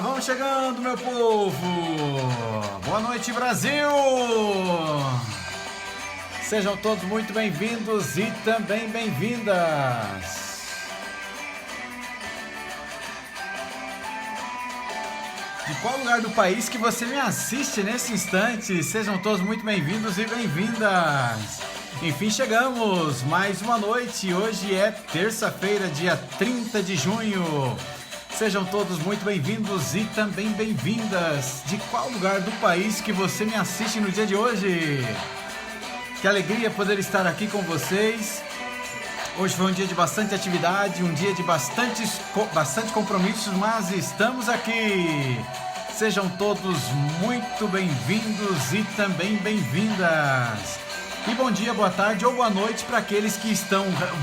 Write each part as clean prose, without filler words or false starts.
Vamos chegando, meu povo! Boa noite, Brasil! Sejam todos muito bem-vindos e também bem-vindas! De qual lugar do país que você me assiste nesse instante? Sejam todos muito bem-vindos e bem-vindas! Enfim, chegamos! Mais uma noite! Hoje é terça-feira, dia 30 de junho. Sejam todos muito bem-vindos e também bem-vindas. De qual lugar do país que você me assiste no dia de hoje? Que alegria poder estar aqui com vocês. Hoje foi um dia de bastante atividade, um dia de bastante compromissos, mas estamos aqui. Sejam todos muito bem-vindos e também bem-vindas. E bom dia, boa tarde ou boa noite para aqueles que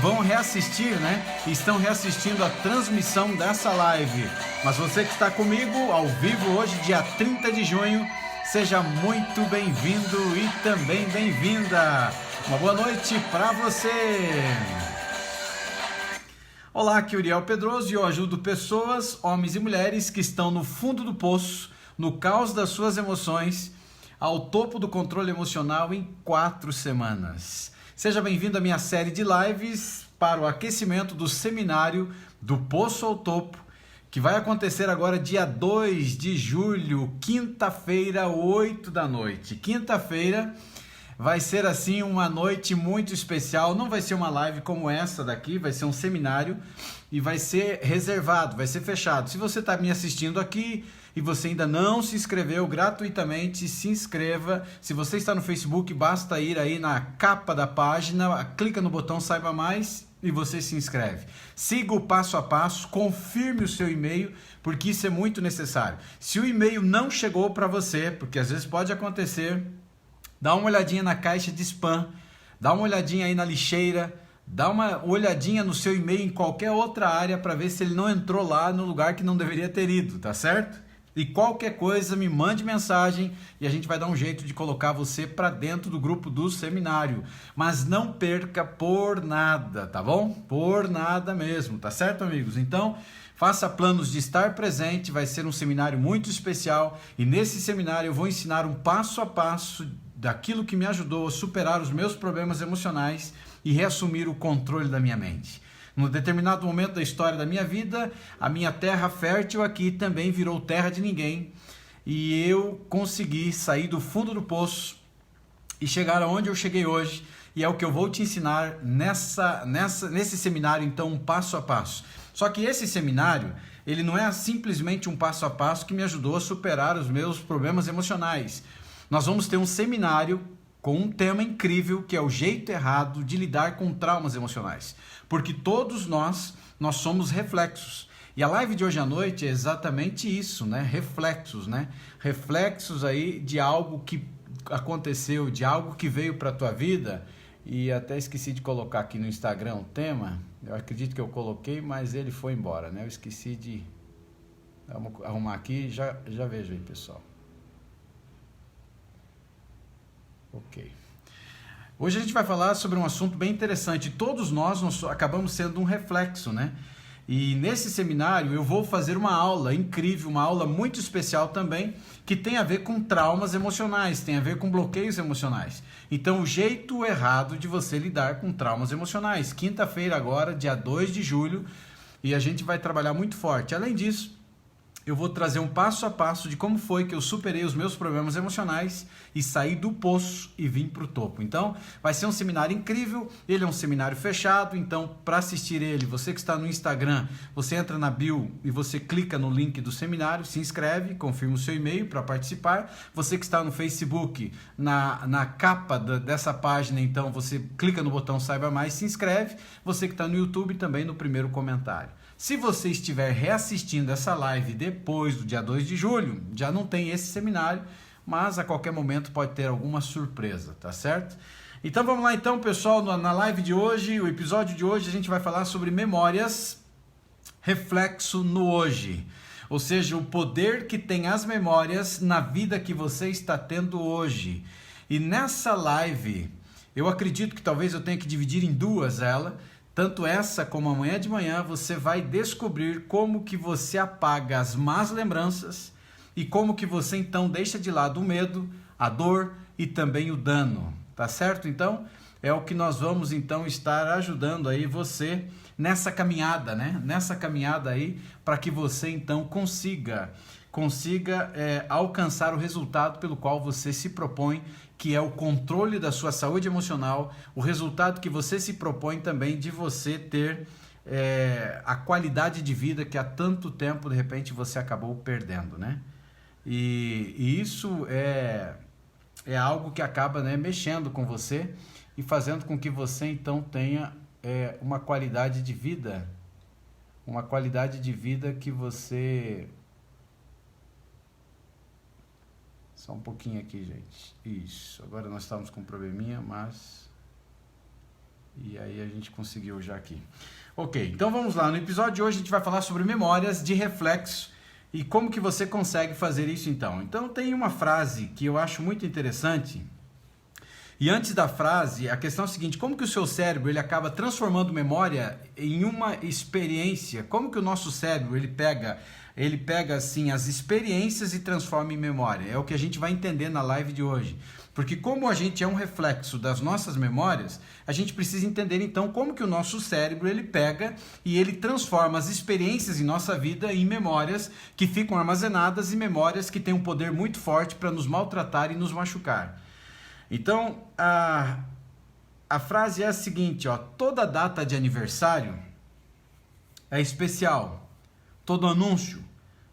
vão reassistir, né? Estão reassistindo a transmissão dessa live. Mas você que está comigo ao vivo hoje, dia 30 de junho, seja muito bem-vindo e também bem-vinda. Uma boa noite para você. Olá, aqui é Uriel Pedroso e eu ajudo pessoas, homens e mulheres que estão no fundo do poço, no caos das suas emoções, ao topo do controle emocional em 4 semanas. Seja bem-vindo à minha série de lives para o aquecimento do seminário do Poço ao Topo, que vai acontecer agora dia 2 de julho, quinta-feira, 8 da noite. Quinta-feira vai ser assim uma noite muito especial, não vai ser uma live como essa daqui, vai ser um seminário e vai ser reservado, vai ser fechado. Se você está me assistindo aqui e você ainda não se inscreveu gratuitamente, se inscreva. Se você está no Facebook, basta ir aí na capa da página, clica no botão Saiba Mais e você se inscreve. Siga o passo a passo, confirme o seu e-mail, porque isso é muito necessário. Se o e-mail não chegou para você, porque às vezes pode acontecer, dá uma olhadinha na caixa de spam, dá uma olhadinha aí na lixeira, dá uma olhadinha no seu e-mail em qualquer outra área para ver se ele não entrou lá no lugar que não deveria ter ido, tá certo? E qualquer coisa, me mande mensagem e a gente vai dar um jeito de colocar você para dentro do grupo do seminário. Mas não perca por nada, tá bom? Por nada mesmo, tá certo, amigos? Então, faça planos de estar presente, vai ser um seminário muito especial e nesse seminário eu vou ensinar um passo a passo daquilo que me ajudou a superar os meus problemas emocionais e reassumir o controle da minha mente. Num determinado momento da história da minha vida, a minha terra fértil aqui também virou terra de ninguém e eu consegui sair do fundo do poço e chegar aonde eu cheguei hoje, e é o que eu vou te ensinar nesse seminário, então, um passo a passo. Só que esse seminário, ele não é simplesmente um passo a passo que me ajudou a superar os meus problemas emocionais. Nós vamos ter um seminário com um tema incrível, que é o jeito errado de lidar com traumas emocionais. Porque todos nós somos reflexos. E a live de hoje à noite é exatamente isso, né? Reflexos, né? Reflexos aí de algo que aconteceu, de algo que veio para a tua vida. E até esqueci de colocar aqui no Instagram o tema. Eu acredito que eu coloquei, mas ele foi embora, né? Eu esqueci de... Vamos arrumar aqui e já vejo aí, pessoal. Ok. Hoje a gente vai falar sobre um assunto bem interessante. Todos nós acabamos sendo um reflexo, né? E nesse seminário eu vou fazer uma aula incrível, uma aula muito especial também, que tem a ver com traumas emocionais, tem a ver com bloqueios emocionais. Então, o jeito errado de você lidar com traumas emocionais. Quinta-feira agora, dia 2 de julho, e a gente vai trabalhar muito forte. Além disso, eu vou trazer um passo a passo de como foi que eu superei os meus problemas emocionais e saí do poço e vim para o topo. Então, vai ser um seminário incrível, ele é um seminário fechado, então, para assistir ele, você que está no Instagram, você entra na bio e você clica no link do seminário, se inscreve, confirma o seu e-mail para participar. Você que está no Facebook, na capa dessa página, então, você clica no botão Saiba Mais, se inscreve. Você que está no YouTube, também no primeiro comentário. Se você estiver reassistindo essa live depois do dia 2 de julho, já não tem esse seminário, mas a qualquer momento pode ter alguma surpresa, tá certo? Então vamos lá então, pessoal, na live de hoje, o episódio de hoje, a gente vai falar sobre memórias, reflexo no hoje. Ou seja, o poder que tem as memórias na vida que você está tendo hoje. E nessa live, eu acredito que talvez eu tenha que dividir em duas ela. Tanto essa como amanhã de manhã você vai descobrir como que você apaga as más lembranças e como que você então deixa de lado o medo, a dor e também o dano, tá certo? Então é o que nós vamos então estar ajudando aí você nessa caminhada, né? Nessa caminhada aí para que você então consiga alcançar o resultado pelo qual você se propõe, que é o controle da sua saúde emocional, o resultado que você se propõe também de você ter a qualidade de vida que há tanto tempo, de repente, você acabou perdendo, né? E isso é algo que acaba, né, mexendo com você e fazendo com que você, então, tenha uma qualidade de vida que você... Só um pouquinho aqui, gente. Isso. Agora nós estávamos com um probleminha, mas... E aí a gente conseguiu já aqui. Ok, então vamos lá. No episódio de hoje a gente vai falar sobre memórias de reflexo e como que você consegue fazer isso então. Então tem uma frase que eu acho muito interessante. E antes da frase, a questão é a seguinte: como que o seu cérebro ele acaba transformando memória em uma experiência? Como que o nosso cérebro ele pega assim as experiências e transforma em memória? É o que a gente vai entender na live de hoje. Porque como a gente é um reflexo das nossas memórias, a gente precisa entender então como que o nosso cérebro ele pega e ele transforma as experiências em nossa vida em memórias que ficam armazenadas e memórias que têm um poder muito forte para nos maltratar e nos machucar. Então, a frase é a seguinte, ó: toda data de aniversário é especial, todo anúncio,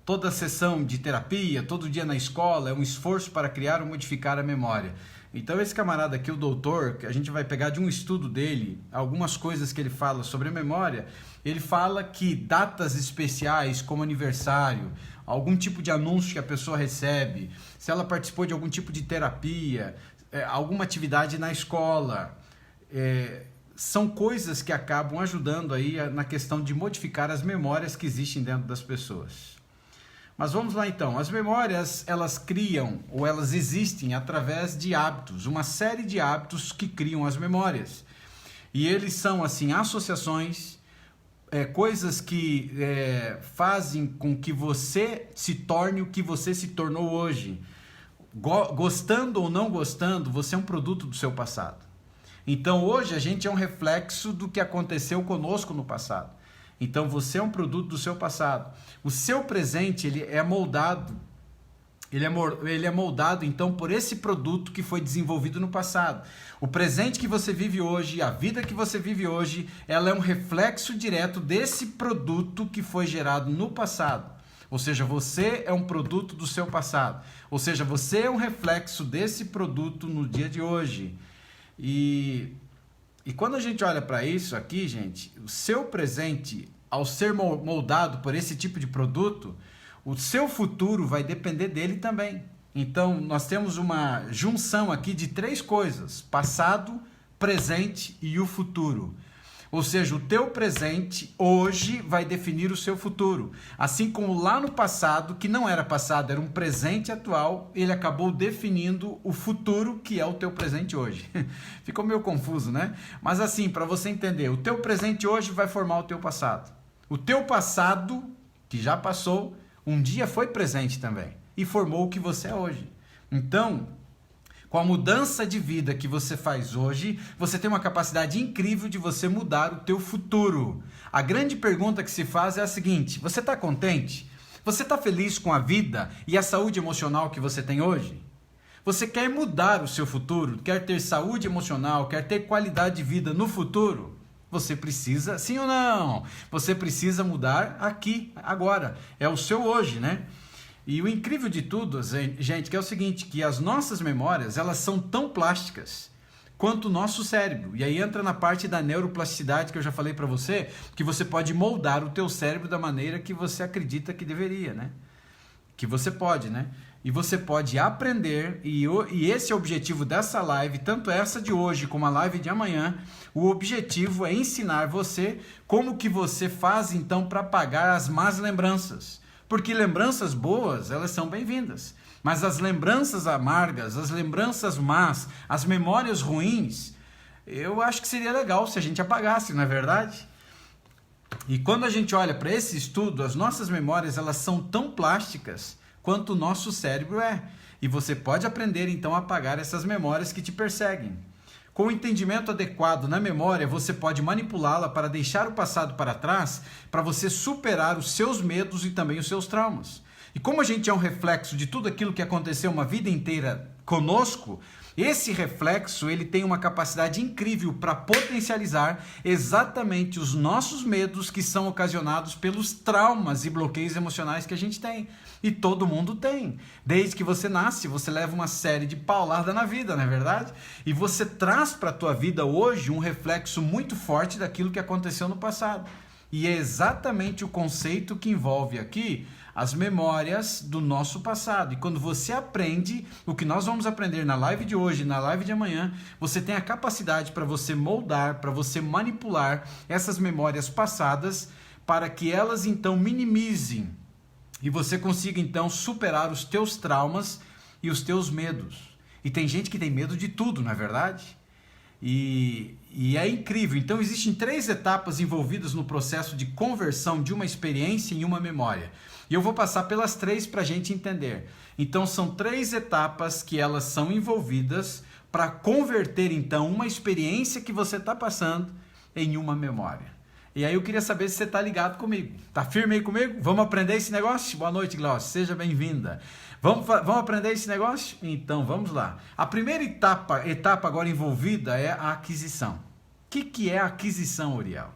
toda sessão de terapia, todo dia na escola é um esforço para criar ou modificar a memória. Então esse camarada aqui, o doutor, que a gente vai pegar de um estudo dele, algumas coisas que ele fala sobre a memória, ele fala que datas especiais como aniversário, algum tipo de anúncio que a pessoa recebe, se ela participou de algum tipo de terapia, alguma atividade na escola, são coisas que acabam ajudando aí na questão de modificar as memórias que existem dentro das pessoas. Mas vamos lá então, as memórias elas criam ou elas existem através de hábitos, uma série de hábitos que criam as memórias. E eles são assim associações, coisas que fazem com que você se torne o que você se tornou hoje. Gostando ou não gostando, você é um produto do seu passado. Então hoje a gente é um reflexo do que aconteceu conosco no passado. Então você é um produto do seu passado. O seu presente ele é moldado então por esse produto que foi desenvolvido no passado. O presente que você vive hoje, a vida que você vive hoje, ela é um reflexo direto desse produto que foi gerado no passado. Ou seja, você é um produto do seu passado. Ou seja, você é um reflexo desse produto no dia de hoje. E quando a gente olha para isso aqui, gente, o seu presente, ao ser moldado por esse tipo de produto, o seu futuro vai depender dele também. Então, nós temos uma junção aqui de 3 coisas: passado, presente e o futuro. Ou seja, o teu presente hoje vai definir o seu futuro. Assim como lá no passado, que não era passado, era um presente atual, ele acabou definindo o futuro que é o teu presente hoje. Ficou meio confuso, né? Mas assim, para você entender, o teu presente hoje vai formar o teu passado. O teu passado, que já passou, um dia foi presente também e formou o que você é hoje. Então, com a mudança de vida que você faz hoje, você tem uma capacidade incrível de você mudar o teu futuro. A grande pergunta que se faz é a seguinte: você está contente? Você está feliz com a vida e a saúde emocional que você tem hoje? Você quer mudar o seu futuro? Quer ter saúde emocional? Quer ter qualidade de vida no futuro? Você precisa, sim ou não? Você precisa mudar aqui, agora. É o seu hoje, né? E o incrível de tudo, gente, que é o seguinte, que as nossas memórias, elas são tão plásticas quanto o nosso cérebro. E aí entra na parte da neuroplasticidade que eu já falei para você, que você pode moldar o teu cérebro da maneira que você acredita que deveria, né? Que você pode, né? E você pode aprender, e esse é o objetivo dessa live, tanto essa de hoje como a live de amanhã. O objetivo é ensinar você como que você faz então para apagar as más lembranças. Porque lembranças boas, elas são bem-vindas. Mas as lembranças amargas, as lembranças más, as memórias ruins, eu acho que seria legal se a gente apagasse, não é verdade? E quando a gente olha para esse estudo, as nossas memórias elas são tão plásticas quanto o nosso cérebro é. E você pode aprender então a apagar essas memórias que te perseguem. Com o entendimento adequado na memória, você pode manipulá-la para deixar o passado para trás, para você superar os seus medos e também os seus traumas. E como a gente é um reflexo de tudo aquilo que aconteceu uma vida inteira conosco, esse reflexo ele tem uma capacidade incrível para potencializar exatamente os nossos medos que são ocasionados pelos traumas e bloqueios emocionais que a gente tem. E todo mundo tem. Desde que você nasce, você leva uma série de pauladas na vida, não é verdade? E você traz para a tua vida hoje um reflexo muito forte daquilo que aconteceu no passado. E é exatamente o conceito que envolve aqui as memórias do nosso passado. E quando você aprende o que nós vamos aprender na live de hoje, na live de amanhã, você tem a capacidade para você moldar, para você manipular essas memórias passadas para que elas então minimizem e você consiga então superar os teus traumas e os teus medos. E tem gente que tem medo de tudo, não é verdade? E é incrível. Então existem 3 etapas envolvidas no processo de conversão de uma experiência em uma memória. E eu vou passar pelas 3 para a gente entender. Então são 3 etapas que elas são envolvidas para converter então uma experiência que você está passando em uma memória. E aí eu queria saber se você está ligado comigo. Tá firme aí comigo? Vamos aprender esse negócio? Boa noite, Glaucia. Seja bem-vinda. Vamos aprender esse negócio? Então, vamos lá. A primeira etapa agora envolvida é a aquisição. O que é a aquisição, Uriel?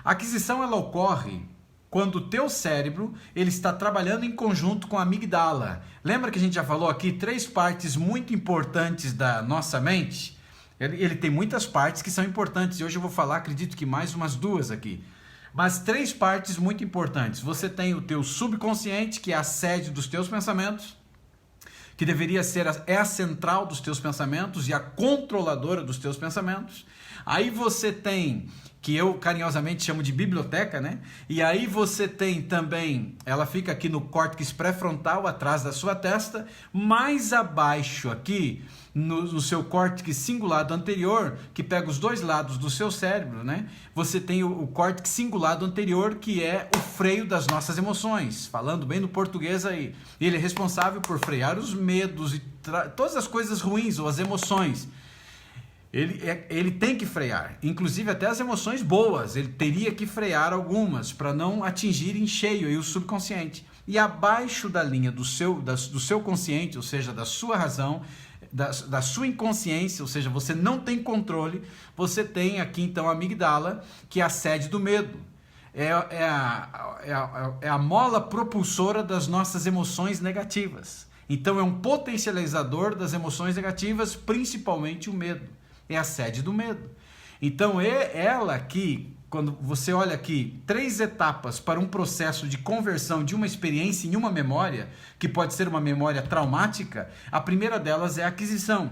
A aquisição ela ocorre quando o teu cérebro ele está trabalhando em conjunto com a amígdala. Lembra que a gente já falou aqui 3 partes muito importantes da nossa mente? Ele tem muitas partes que são importantes e hoje eu vou falar, acredito que mais umas 2 aqui. Mas 3 partes muito importantes. Você tem o teu subconsciente, que é a sede dos teus pensamentos, que deveria ser a central dos teus pensamentos e a controladora dos teus pensamentos. Aí você tem, que eu carinhosamente chamo de biblioteca, né? E aí você tem também, ela fica aqui no córtex pré-frontal, atrás da sua testa, mais abaixo aqui, no seu córtex cingulado anterior, que pega os 2 lados do seu cérebro, né? Você tem o córtex cingulado anterior, que é o freio das nossas emoções, falando bem no português aí. Ele é responsável por frear os medos e todas as coisas ruins ou as emoções. Ele tem que frear, inclusive até as emoções boas, ele teria que frear algumas para não atingir em cheio aí o subconsciente. E abaixo da linha do seu consciente, ou seja, da sua razão, da sua inconsciência, ou seja, você não tem controle, você tem aqui então a amígdala, que é a sede do medo. É a mola propulsora das nossas emoções negativas. Então é um potencializador das emoções negativas, principalmente o medo. É a sede do medo. Então é ela que, quando você olha aqui, 3 etapas para um processo de conversão de uma experiência em uma memória, que pode ser uma memória traumática, a primeira delas é a aquisição.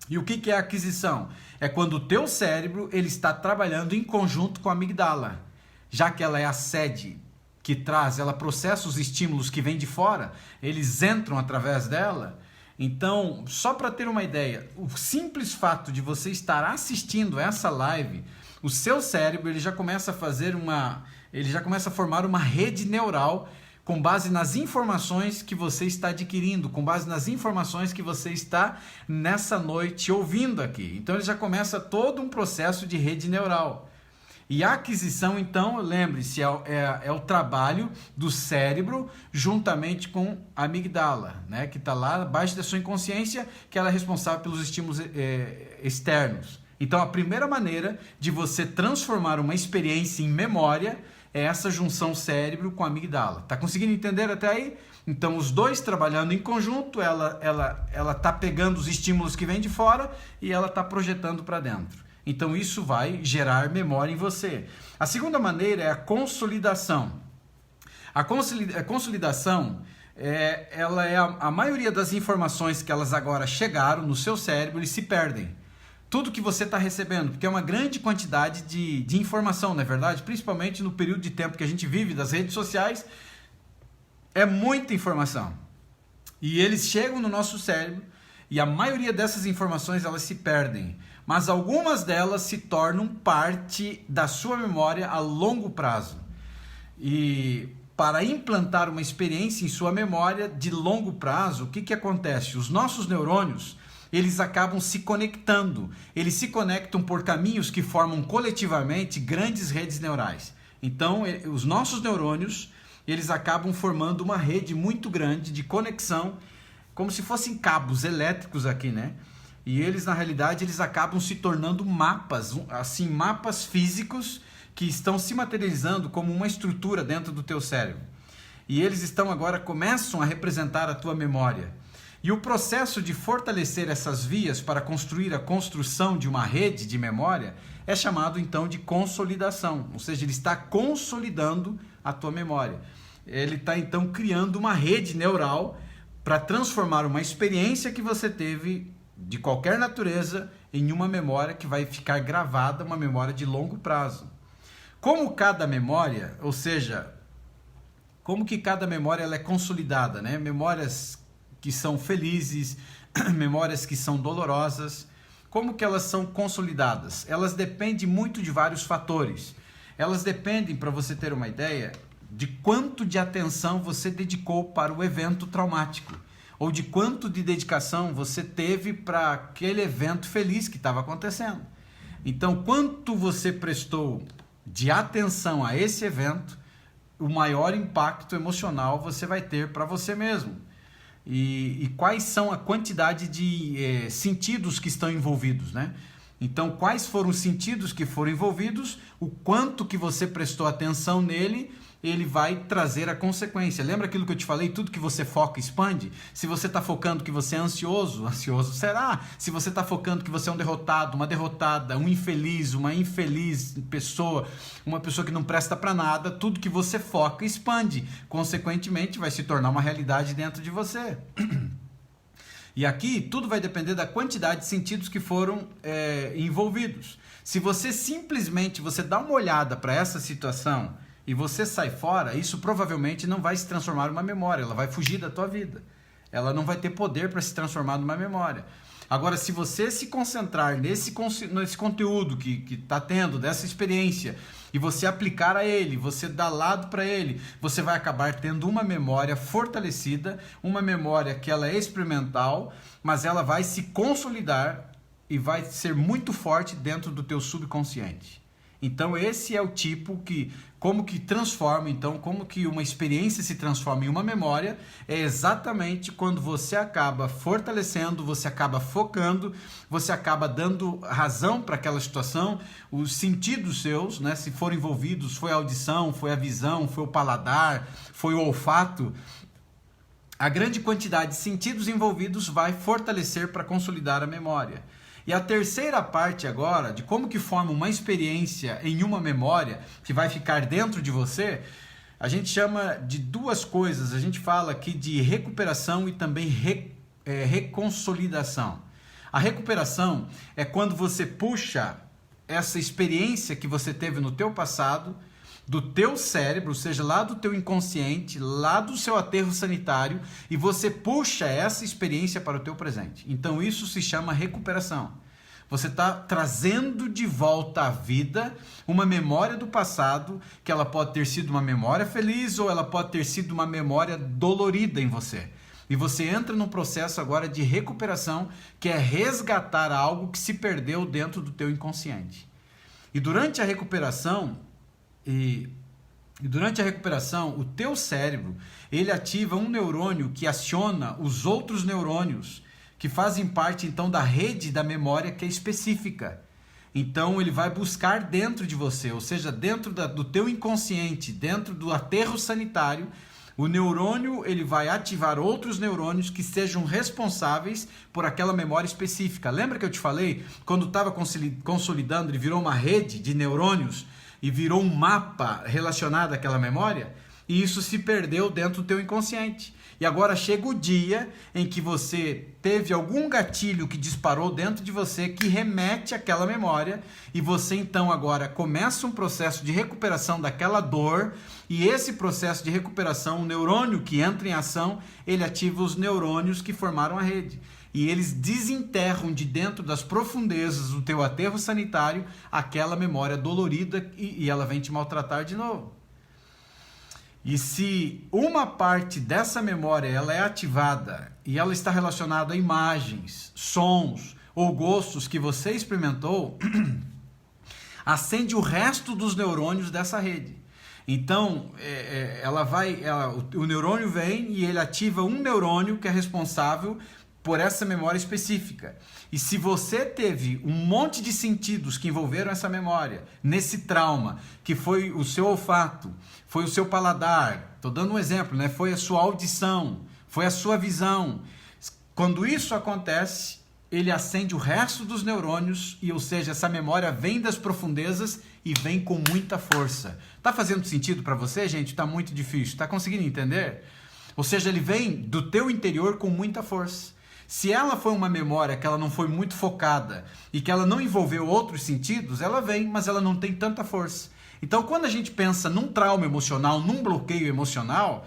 E o que é a aquisição? É quando o teu cérebro ele está trabalhando em conjunto com a amígdala, já que ela é a sede que traz, ela processa os estímulos que vêm de fora, eles entram através dela. Então, só para ter uma ideia, o simples fato de você estar assistindo essa live, o seu cérebro ele já começa a formar uma rede neural com base nas informações que você está adquirindo, com base nas informações que você está nessa noite ouvindo aqui. Então ele já começa todo um processo de rede neural. E a aquisição, então, lembre-se, é o trabalho do cérebro juntamente com a amígdala, né, que está lá abaixo da sua inconsciência, que ela é responsável pelos estímulos externos. Então, a primeira maneira de você transformar uma experiência em memória é essa junção cérebro com a amígdala. Tá conseguindo entender até aí? Então, os 2 trabalhando em conjunto, ela está pegando os estímulos que vêm de fora e ela está projetando para dentro. Então, isso vai gerar memória em você. A segunda maneira é a consolidação. A consolidação, ela é a maioria das informações que elas agora chegaram no seu cérebro e se perdem. Tudo que você está recebendo, porque é uma grande quantidade de informação, não é verdade? Principalmente no período de tempo que a gente vive das redes sociais, é muita informação. E eles chegam no nosso cérebro E a maioria dessas informações elas se perdem, mas algumas delas se tornam parte da sua memória a longo prazo. E para implantar uma experiência em sua memória de longo prazo, o que acontece? Os nossos neurônios, eles acabam se conectando. Eles se conectam por caminhos que formam coletivamente grandes redes neurais. Então, os nossos neurônios, eles acabam formando uma rede muito grande de conexão, como se fossem cabos elétricos aqui, né? E eles, na realidade, eles acabam se tornando mapas, assim, mapas físicos que estão se materializando como uma estrutura dentro do teu cérebro. E eles começam a representar a tua memória. E o processo de fortalecer essas vias para construir a construção de uma rede de memória é chamado então de consolidação, ou seja, ele está consolidando a tua memória. Ele está então criando uma rede neural para transformar uma experiência que você teve de qualquer natureza em uma memória que vai ficar gravada, uma memória de longo prazo. Como cada memória, ou seja, como que cada memória ela é consolidada, né? Memórias que são felizes, memórias que são dolorosas, como que elas são consolidadas? Elas dependem muito de vários fatores. Elas dependem, para você ter uma ideia, de quanto de atenção você dedicou para o evento traumático, ou de quanto de dedicação você teve para aquele evento feliz que estava acontecendo. Então, quanto você prestou de atenção a esse evento, o maior impacto emocional você vai ter para você mesmo. E quais são a quantidade de sentidos que estão envolvidos, né? Então, quais foram os sentidos que foram envolvidos, o quanto que você prestou atenção nele, ele vai trazer a consequência. Lembra aquilo que eu te falei? Tudo que você foca expande. Se você está focando que você é ansioso, ansioso será. Se você está focando que você é um derrotado, uma derrotada, um infeliz, uma infeliz pessoa, uma pessoa que não presta para nada, tudo que você foca expande. Consequentemente, vai se tornar uma realidade dentro de você. E aqui tudo vai depender da quantidade de sentidos que foram envolvidos. Se você simplesmente dá uma olhada para essa situação e você sai fora, isso provavelmente não vai se transformar numa memória, ela vai fugir da tua vida. Ela não vai ter poder para se transformar numa memória. Agora, se você se concentrar nesse conteúdo que está tendo, dessa experiência, e você aplicar a ele, você dar lado para ele, você vai acabar tendo uma memória fortalecida, uma memória que ela é experimental, mas ela vai se consolidar e vai ser muito forte dentro do teu subconsciente. Então esse é o tipo como que transforma, então, como que uma experiência se transforma em uma memória, é exatamente quando você acaba fortalecendo, você acaba focando, você acaba dando razão para aquela situação, os sentidos seus, né, se forem envolvidos, foi a audição, foi a visão, foi o paladar, foi o olfato, a grande quantidade de sentidos envolvidos vai fortalecer para consolidar a memória. E a terceira parte agora, de como que forma uma experiência em uma memória que vai ficar dentro de você, a gente chama de duas coisas. A gente fala aqui de recuperação e também reconsolidação. A recuperação é quando você puxa essa experiência que você teve no teu passado, do teu cérebro, ou seja, lá do teu inconsciente, lá do seu aterro sanitário, e você puxa essa experiência para o teu presente. Então isso se chama recuperação. Você está trazendo de volta à vida uma memória do passado, que ela pode ter sido uma memória feliz ou ela pode ter sido uma memória dolorida em você. E você entra num processo agora de recuperação, que é resgatar algo que se perdeu dentro do teu inconsciente. E durante a recuperação, o teu cérebro, ele ativa um neurônio que aciona os outros neurônios que fazem parte então da rede da memória que é específica. Então ele vai buscar dentro de você, ou seja, dentro do teu inconsciente, dentro do aterro sanitário, o neurônio ele vai ativar outros neurônios que sejam responsáveis por aquela memória específica. Lembra que eu te falei? Quando estava consolidando, ele virou uma rede de neurônios e virou um mapa relacionado àquela memória? e isso se perdeu dentro do teu inconsciente. E agora chega o dia em que você teve algum gatilho que disparou dentro de você que remete àquela memória, e você então agora começa um processo de recuperação daquela dor, e esse processo de recuperação, o neurônio que entra em ação, ele ativa os neurônios que formaram a rede. E eles desenterram de dentro das profundezas do teu aterro sanitário aquela memória dolorida, e ela vem te maltratar de novo. E se uma parte dessa memória ela é ativada e ela está relacionada a imagens, sons ou gostos que você experimentou, acende o resto dos neurônios dessa rede. Então, o neurônio vem e ele ativa um neurônio que é responsável por essa memória específica. E se você teve um monte de sentidos que envolveram essa memória, nesse trauma, que foi o seu olfato, foi o seu paladar, estou dando um exemplo, né? Foi a sua audição, foi a sua visão. Quando isso acontece, ele acende o resto dos neurônios, ou seja, essa memória vem das profundezas e vem com muita força. Tá fazendo sentido para você, gente? Tá muito difícil. Tá conseguindo entender? Ou seja, ele vem do teu interior com muita força. Se ela foi uma memória que ela não foi muito focada e que ela não envolveu outros sentidos, ela vem, mas ela não tem tanta força. Então, quando a gente pensa num trauma emocional, num bloqueio emocional,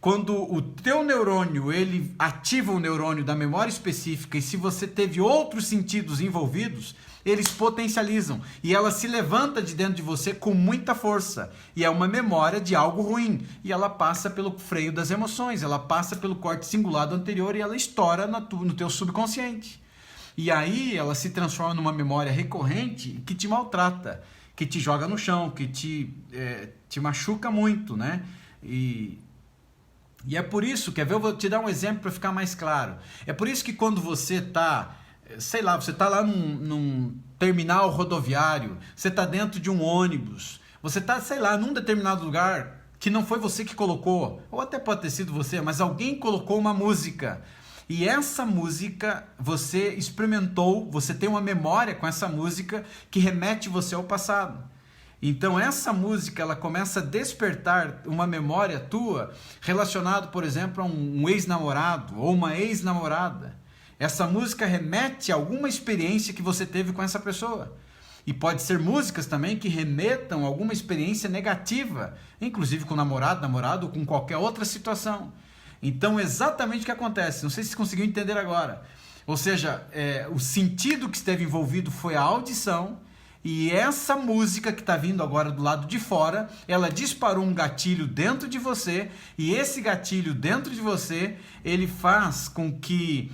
quando o teu neurônio, ele ativa o neurônio da memória específica, e se você teve outros sentidos envolvidos, eles potencializam e ela se levanta de dentro de você com muita força, e é uma memória de algo ruim, e ela passa pelo freio das emoções, ela passa pelo corte cingulado anterior e ela estoura no teu subconsciente, e aí ela se transforma numa memória recorrente que te maltrata, que te joga no chão, que te machuca muito, né? E é por isso, quer ver? Eu vou te dar um exemplo para ficar mais claro. É por isso que quando você está, sei lá, você está lá num terminal rodoviário, você está dentro de um ônibus, você está, sei lá, num determinado lugar que não foi você que colocou, ou até pode ter sido você, mas alguém colocou uma música. E essa música você experimentou, você tem uma memória com essa música que remete você ao passado. Então essa música ela começa a despertar uma memória tua relacionada, por exemplo, a um ex-namorado ou uma ex-namorada. Essa música remete a alguma experiência que você teve com essa pessoa. E pode ser músicas também que remetam a alguma experiência negativa, inclusive com namorado, namorado ou com qualquer outra situação. Então exatamente o que acontece, não sei se você conseguiu entender agora. Ou seja, o sentido que esteve envolvido foi a audição, e essa música que está vindo agora do lado de fora, ela disparou um gatilho dentro de você, e esse gatilho dentro de você, ele faz com que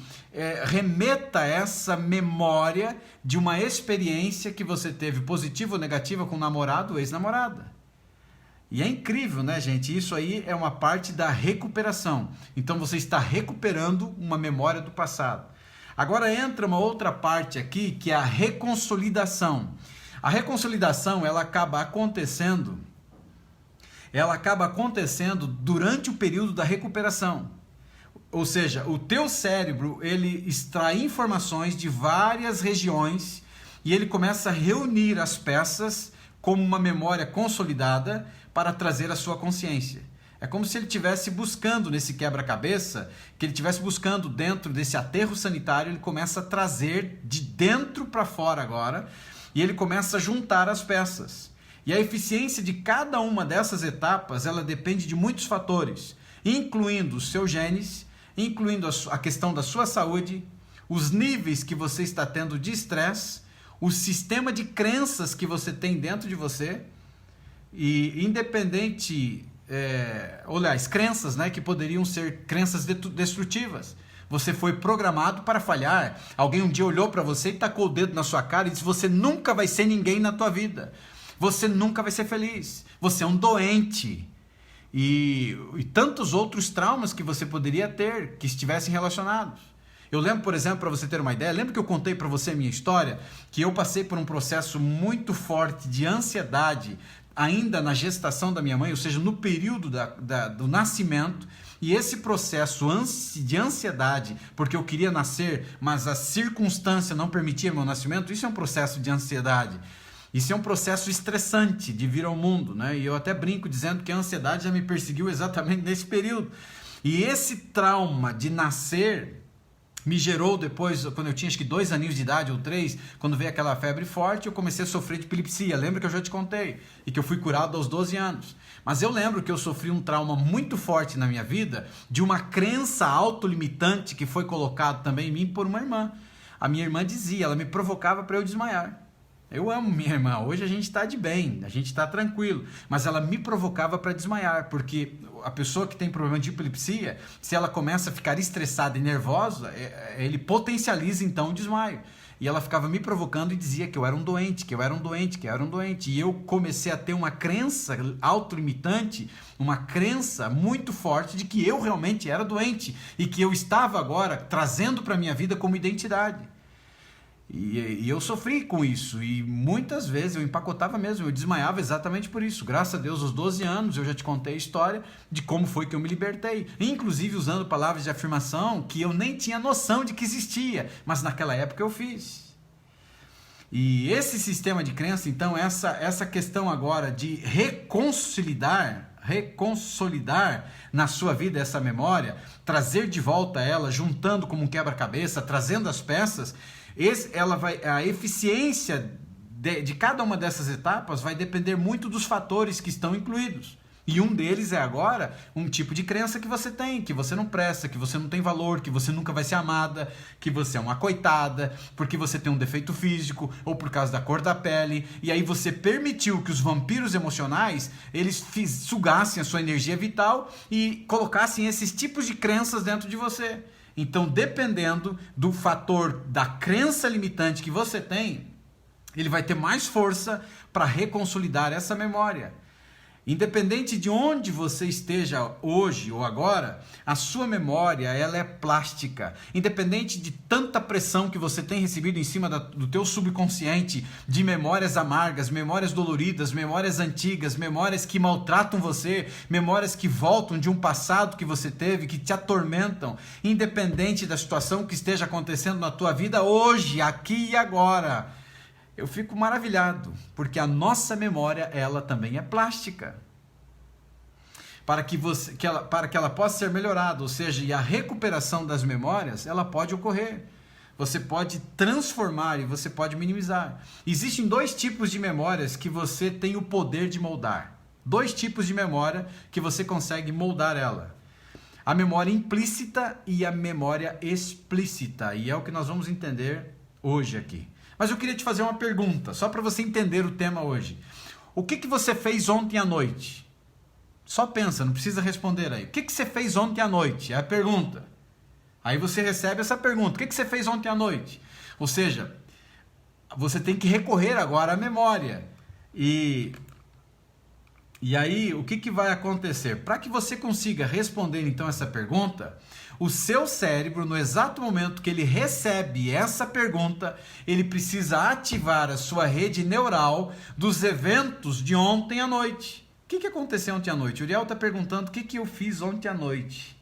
remeta essa memória de uma experiência que você teve, positiva ou negativa, com namorado ou ex-namorada. E é incrível, né, gente? Isso aí é uma parte da recuperação. Então você está recuperando uma memória do passado. Agora entra uma outra parte aqui, que é a reconsolidação. A reconsolidação, ela acaba acontecendo durante o período da recuperação. Ou seja, o teu cérebro, ele extrai informações de várias regiões e ele começa a reunir as peças como uma memória consolidada para trazer a sua consciência. É como se ele estivesse buscando nesse quebra-cabeça, que ele estivesse buscando dentro desse aterro sanitário, ele começa a trazer de dentro para fora agora, e ele começa a juntar as peças. E a eficiência de cada uma dessas etapas, ela depende de muitos fatores, incluindo os seus genes, incluindo a questão da sua saúde, os níveis que você está tendo de estresse, o sistema de crenças que você tem dentro de você, e independente, aliás, crenças, né, que poderiam ser crenças destrutivas. Você foi programado para falhar. Alguém um dia olhou para você e tacou o dedo na sua cara e disse: você nunca vai ser ninguém na tua vida. Você nunca vai ser feliz. Você é um doente. E tantos outros traumas que você poderia ter que estivessem relacionados. Eu lembro, por exemplo, para você ter uma ideia, lembra que eu contei para você a minha história? Que eu passei por um processo muito forte de ansiedade ainda na gestação da minha mãe, ou seja, no período do nascimento, e esse processo de ansiedade, porque eu queria nascer, mas a circunstância não permitia meu nascimento, isso é um processo de ansiedade. Isso é um processo estressante de vir ao mundo, né? E eu até brinco dizendo que a ansiedade já me perseguiu exatamente nesse período. E esse trauma de nascer me gerou depois, quando eu tinha acho que 2 aninhos de idade ou 3, quando veio aquela febre forte, eu comecei a sofrer de epilepsia. Lembra que eu já te contei? E que eu fui curado aos 12 anos. Mas eu lembro que eu sofri um trauma muito forte na minha vida de uma crença autolimitante que foi colocada também em mim por uma irmã. A minha irmã dizia, ela me provocava para eu desmaiar. Eu amo minha irmã, hoje a gente está de bem, a gente está tranquilo, mas ela me provocava para desmaiar, porque a pessoa que tem problema de epilepsia, se ela começa a ficar estressada e nervosa, ele potencializa então o desmaio. E ela ficava me provocando e dizia que eu era um doente, que eu era um doente, que eu era um doente. E eu comecei a ter uma crença autolimitante, uma crença muito forte de que eu realmente era doente e que eu estava agora trazendo para a minha vida como identidade. E eu sofri com isso, e muitas vezes eu empacotava mesmo, eu desmaiava exatamente por isso. Graças a Deus, aos 12 anos, eu já te contei a história de como foi que eu me libertei. Inclusive usando palavras de afirmação que eu nem tinha noção de que existia, mas naquela época eu fiz. E esse sistema de crença, então, essa questão agora de reconsolidar na sua vida essa memória, trazer de volta ela, juntando como um quebra-cabeça, trazendo as peças, a eficiência de cada uma dessas etapas vai depender muito dos fatores que estão incluídos. E um deles é agora um tipo de crença que você tem, que você não presta, que você não tem valor, que você nunca vai ser amada, que você é uma coitada, porque você tem um defeito físico ou por causa da cor da pele. E aí você permitiu que os vampiros emocionais, eles sugassem a sua energia vital e colocassem esses tipos de crenças dentro de você. Então, dependendo do fator da crença limitante que você tem, ele vai ter mais força para reconsolidar essa memória. Independente de onde você esteja hoje ou agora, a sua memória ela é plástica. Independente de tanta pressão que você tem recebido em cima do teu subconsciente, de memórias amargas, memórias doloridas, memórias antigas, memórias que maltratam você, memórias que voltam de um passado que você teve, que te atormentam, independente da situação que esteja acontecendo na tua vida hoje, aqui e agora. Eu fico maravilhado, porque a nossa memória, ela também é plástica. Para que ela possa ser melhorada, ou seja, e a recuperação das memórias, ela pode ocorrer. Você pode transformar e você pode minimizar. Existem 2 tipos de memórias que você tem o poder de moldar. 2 tipos de memória que você consegue moldar ela. A memória implícita e a memória explícita. E é o que nós vamos entender hoje aqui. Mas eu queria te fazer uma pergunta, só para você entender o tema hoje. O que você fez ontem à noite? Só pensa, não precisa responder aí. O que você fez ontem à noite? É a pergunta. Aí você recebe essa pergunta. O que você fez ontem à noite? Ou seja, você tem que recorrer agora à memória. E aí, o que vai acontecer? Para que você consiga responder então essa pergunta, o seu cérebro, no exato momento que ele recebe essa pergunta, ele precisa ativar a sua rede neural dos eventos de ontem à noite. O que aconteceu ontem à noite? O Uriel está perguntando o que eu fiz ontem à noite.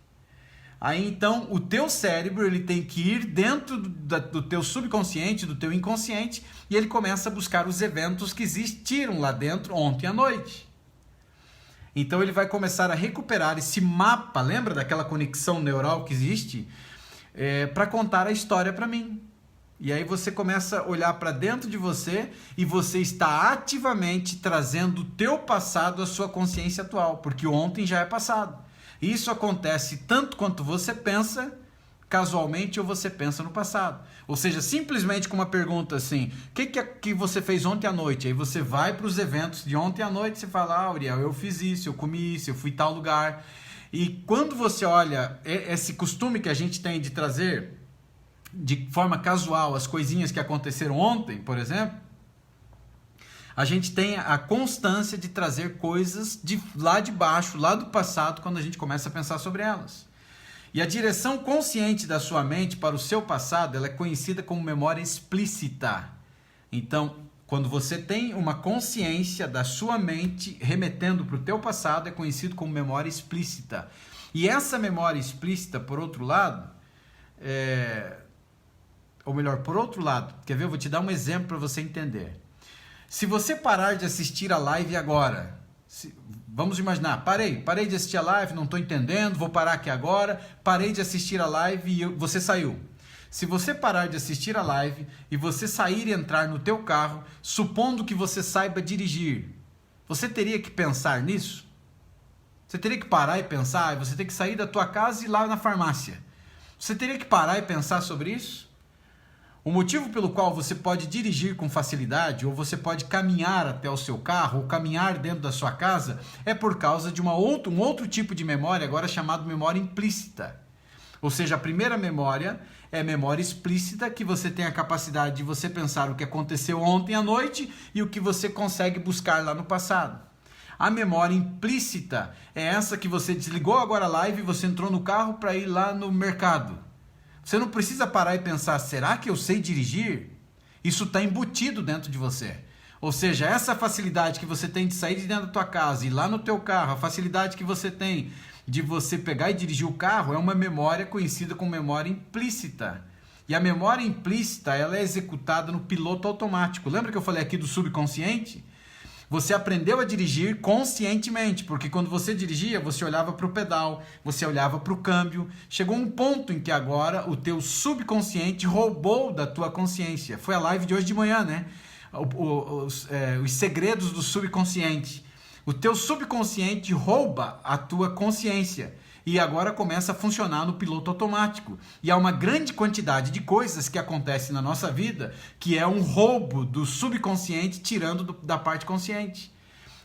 Aí então o teu cérebro ele tem que ir dentro do teu subconsciente, do teu inconsciente, e ele começa a buscar os eventos que existiram lá dentro ontem à noite. Então ele vai começar a recuperar esse mapa, lembra daquela conexão neural que existe? Para contar a história para mim. E aí você começa a olhar para dentro de você e você está ativamente trazendo o teu passado à sua consciência atual, porque ontem já é passado. Isso acontece tanto quanto você pensa, casualmente, ou você pensa no passado. Ou seja, simplesmente com uma pergunta assim, o que você fez ontem à noite? Aí você vai para os eventos de ontem à noite e você fala, Uriel, eu fiz isso, eu comi isso, eu fui em tal lugar. E quando você olha esse costume que a gente tem de trazer de forma casual as coisinhas que aconteceram ontem, por exemplo, a gente tem a constância de trazer coisas de lá de baixo, lá do passado, quando a gente começa a pensar sobre elas. E a direção consciente da sua mente para o seu passado, ela é conhecida como memória explícita. Então, quando você tem uma consciência da sua mente remetendo para o teu passado, é conhecido como memória explícita. E essa memória explícita, por outro lado, quer ver? Eu vou te dar um exemplo para você entender. Se você parar de assistir a live agora, vamos imaginar, parei de assistir a live, não estou entendendo, vou parar aqui agora, parei de assistir a live e você saiu. Se você parar de assistir a live e você sair e entrar no teu carro, supondo que você saiba dirigir, você teria que pensar nisso? Você teria que parar e pensar, você tem que sair da tua casa e ir lá na farmácia. Você teria que parar e pensar sobre isso? O motivo pelo qual você pode dirigir com facilidade, ou você pode caminhar até o seu carro, ou caminhar dentro da sua casa, é por causa de um outro tipo de memória, agora chamado memória implícita. Ou seja, a primeira memória é memória explícita, que você tem a capacidade de você pensar o que aconteceu ontem à noite e o que você consegue buscar lá no passado. A memória implícita é essa que você desligou agora a live e você entrou no carro para ir lá no mercado. Você não precisa parar e pensar, será que eu sei dirigir? Isso está embutido dentro de você. Ou seja, essa facilidade que você tem de sair de dentro da tua casa e ir lá no teu carro, a facilidade que você tem de você pegar e dirigir o carro, é uma memória conhecida como memória implícita. E a memória implícita, ela é executada no piloto automático. Lembra que eu falei aqui do subconsciente? Você aprendeu a dirigir conscientemente, porque quando você dirigia, você olhava para o pedal, você olhava para o câmbio. Chegou um ponto em que agora o teu subconsciente roubou da tua consciência. Foi a live de hoje de manhã, né? Os segredos do subconsciente. O teu subconsciente rouba a tua consciência e agora começa a funcionar no piloto automático. E há uma grande quantidade de coisas que acontecem na nossa vida que é um roubo do subconsciente tirando da parte consciente.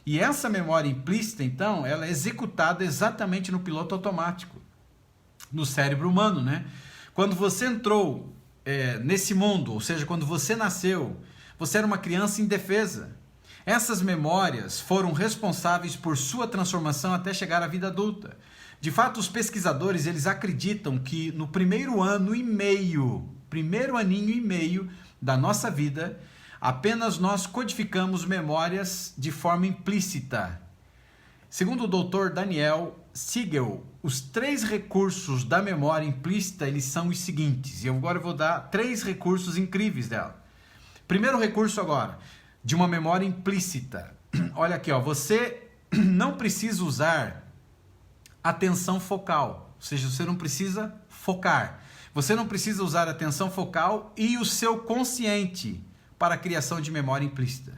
E essa memória implícita, então, ela é executada exatamente no piloto automático, no cérebro humano, né? Quando você entrou nesse mundo, ou seja, quando você nasceu, você era uma criança indefesa. Essas memórias foram responsáveis por sua transformação até chegar à vida adulta. De fato, os pesquisadores, eles acreditam que no primeiro aninho e meio da nossa vida, apenas nós codificamos memórias de forma implícita. Segundo o Dr. Daniel Siegel, os 3 recursos da memória implícita, eles são os seguintes. E agora eu vou dar 3 recursos incríveis dela. Primeiro recurso agora, de uma memória implícita. Olha aqui, ó, você não precisa usar atenção focal, ou seja, você não precisa focar. Você não precisa usar atenção focal e o seu consciente para a criação de memória implícita.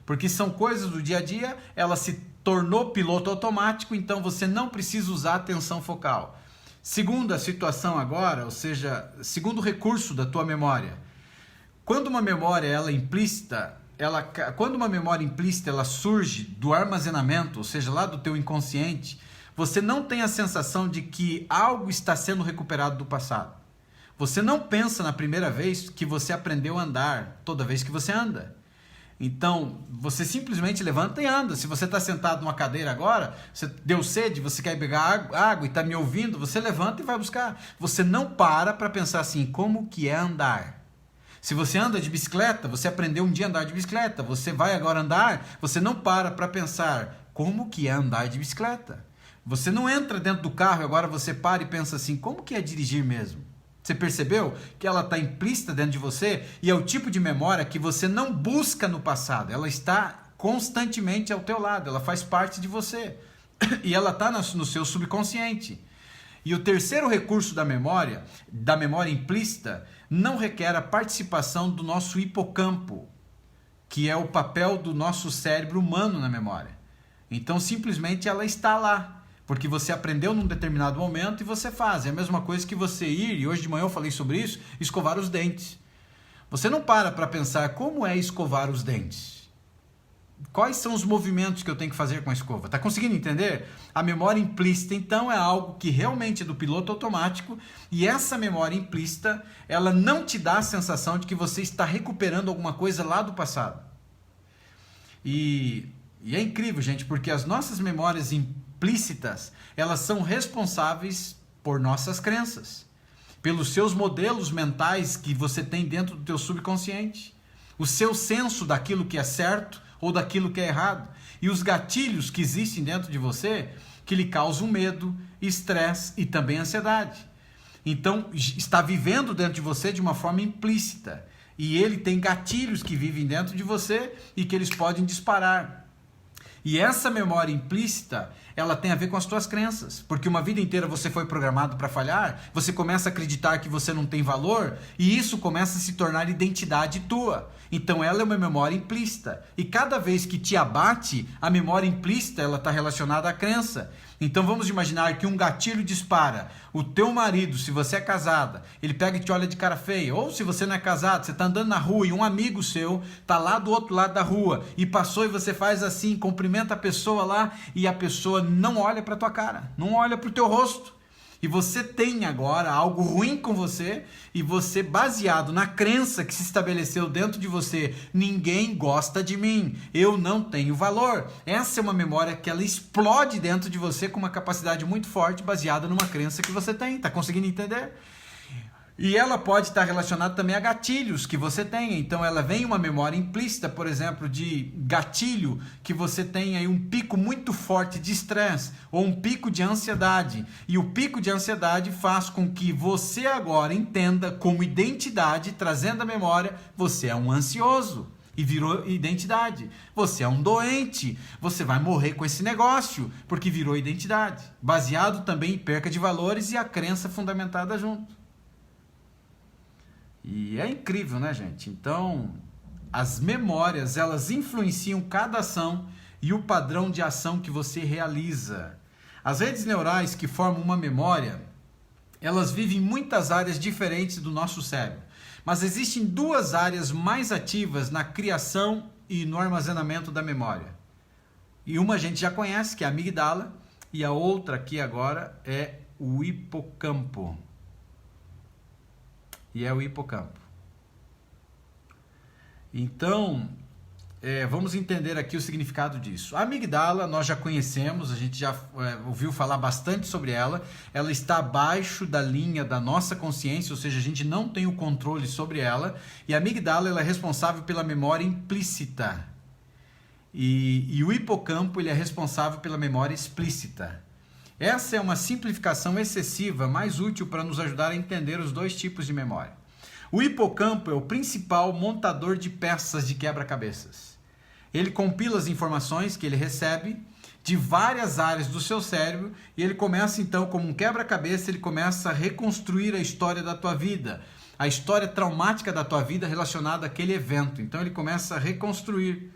Porque são coisas do dia a dia, ela se tornou piloto automático, então você não precisa usar atenção focal. Segunda situação agora, ou seja, segundo recurso da tua memória. Quando uma memória ela é implícita, quando uma memória implícita ela surge do armazenamento, ou seja, lá do teu inconsciente, você não tem a sensação de que algo está sendo recuperado do passado. Você não pensa na primeira vez que você aprendeu a andar toda vez que você anda. Então, você simplesmente levanta e anda. Se você está sentado numa cadeira agora, você deu sede, você quer pegar água e está me ouvindo, você levanta e vai buscar. Você não para pensar assim, como que é andar? Se você anda de bicicleta, você aprendeu um dia a andar de bicicleta, você vai agora andar, você não para pensar como que é andar de bicicleta. Você não entra dentro do carro e agora você para e pensa assim, como que é dirigir mesmo? Você percebeu que ela está implícita dentro de você e é o tipo de memória que você não busca no passado, ela está constantemente ao teu lado, ela faz parte de você e ela está no seu subconsciente. E o terceiro recurso da memória implícita, não requer a participação do nosso hipocampo, que é o papel do nosso cérebro humano na memória. Então, simplesmente ela está lá, porque você aprendeu num determinado momento e você faz. É a mesma coisa que você ir, e hoje de manhã eu falei sobre isso, escovar os dentes. Você não para pensar como é escovar os dentes. Quais são os movimentos que eu tenho que fazer com a escova? Está conseguindo entender? A memória implícita, então, é algo que realmente é do piloto automático e essa memória implícita, ela não te dá a sensação de que você está recuperando alguma coisa lá do passado. E é incrível, gente, porque as nossas memórias implícitas, elas são responsáveis por nossas crenças, pelos seus modelos mentais que você tem dentro do teu subconsciente, o seu senso daquilo que é certo ou daquilo que é errado, e os gatilhos que existem dentro de você que lhe causam medo, estresse e também ansiedade. Então, está vivendo dentro de você de uma forma implícita. E ele tem gatilhos que vivem dentro de você e que eles podem disparar. E essa memória implícita, ela tem a ver com as tuas crenças. Porque uma vida inteira você foi programado para falhar, você começa a acreditar que você não tem valor e isso começa a se tornar identidade tua. Então ela é uma memória implícita. E cada vez que te abate, a memória implícita ela está relacionada à crença. Então vamos imaginar que um gatilho dispara. O teu marido, se você é casada, ele pega e te olha de cara feia. Ou se você não é casado, você está andando na rua e um amigo seu está lá do outro lado da rua e passou e você faz assim, cumprimenta a pessoa lá e a pessoa não olha para tua cara, não olha para o teu rosto. E você tem agora algo ruim com você e você, baseado na crença que se estabeleceu dentro de você, ninguém gosta de mim, eu não tenho valor. Essa é uma memória que ela explode dentro de você com uma capacidade muito forte, baseada numa crença que você tem. Tá conseguindo entender? E ela pode estar relacionada também a gatilhos que você tem. Então ela vem uma memória implícita, por exemplo, de gatilho, que você tem aí um pico muito forte de estresse ou um pico de ansiedade. E o pico de ansiedade faz com que você agora entenda como identidade, trazendo a memória, você é um ansioso. E virou identidade. Você é um doente. Você vai morrer com esse negócio, porque virou identidade. Baseado também em perca de valores e a crença fundamentada junto. E é incrível, né, gente? Então, as memórias, elas influenciam cada ação e o padrão de ação que você realiza. As redes neurais que formam uma memória, elas vivem em muitas áreas diferentes do nosso cérebro. Mas existem duas áreas mais ativas na criação e no armazenamento da memória. E uma a gente já conhece, que é a amígdala, e a outra aqui agora é o hipocampo. E é o hipocampo. Então, vamos entender aqui o significado disso. A amígdala nós já conhecemos, a gente já ouviu falar bastante sobre ela. Ela está abaixo da linha da nossa consciência, ou seja, a gente não tem o controle sobre ela. E a amígdala ela é responsável pela memória implícita. E o hipocampo ele é responsável pela memória explícita. Essa é uma simplificação excessiva, mais útil para nos ajudar a entender os dois tipos de memória. O hipocampo é o principal montador de peças de quebra-cabeças. Ele compila as informações que ele recebe de várias áreas do seu cérebro e ele começa então, como um quebra-cabeça, ele começa a reconstruir a história da tua vida, a história traumática da tua vida relacionada àquele evento. Então ele começa a reconstruir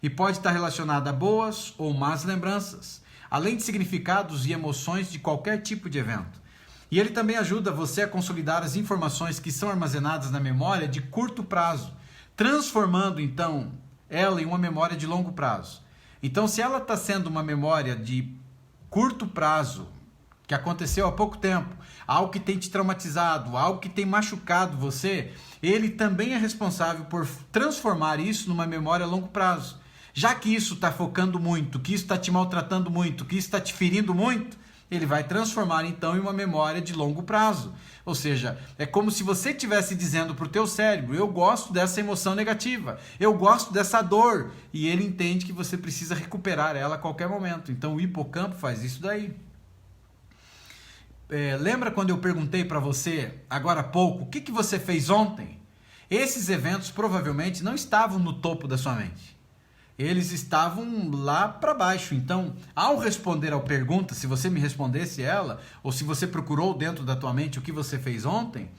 e pode estar relacionada a boas ou más lembranças, além de significados e emoções de qualquer tipo de evento. E ele também ajuda você a consolidar as informações que são armazenadas na memória de curto prazo, transformando então ela em uma memória de longo prazo. Então, se ela está sendo uma memória de curto prazo, que aconteceu há pouco tempo, algo que tem te traumatizado, algo que tem machucado você, ele também é responsável por transformar isso numa memória a longo prazo. Já que isso está focando muito, que isso está te maltratando muito, que isso está te ferindo muito, ele vai transformar então em uma memória de longo prazo. Ou seja, é como se você estivesse dizendo para o teu cérebro, eu gosto dessa emoção negativa, eu gosto dessa dor, e ele entende que você precisa recuperar ela a qualquer momento. Então o hipocampo faz isso daí. Lembra quando eu perguntei para você, agora há pouco, o que você fez ontem? Esses eventos provavelmente não estavam no topo da sua mente. Eles estavam lá para baixo. Então, ao responder à pergunta, se você me respondesse ela, ou se você procurou dentro da tua mente o que você fez ontem,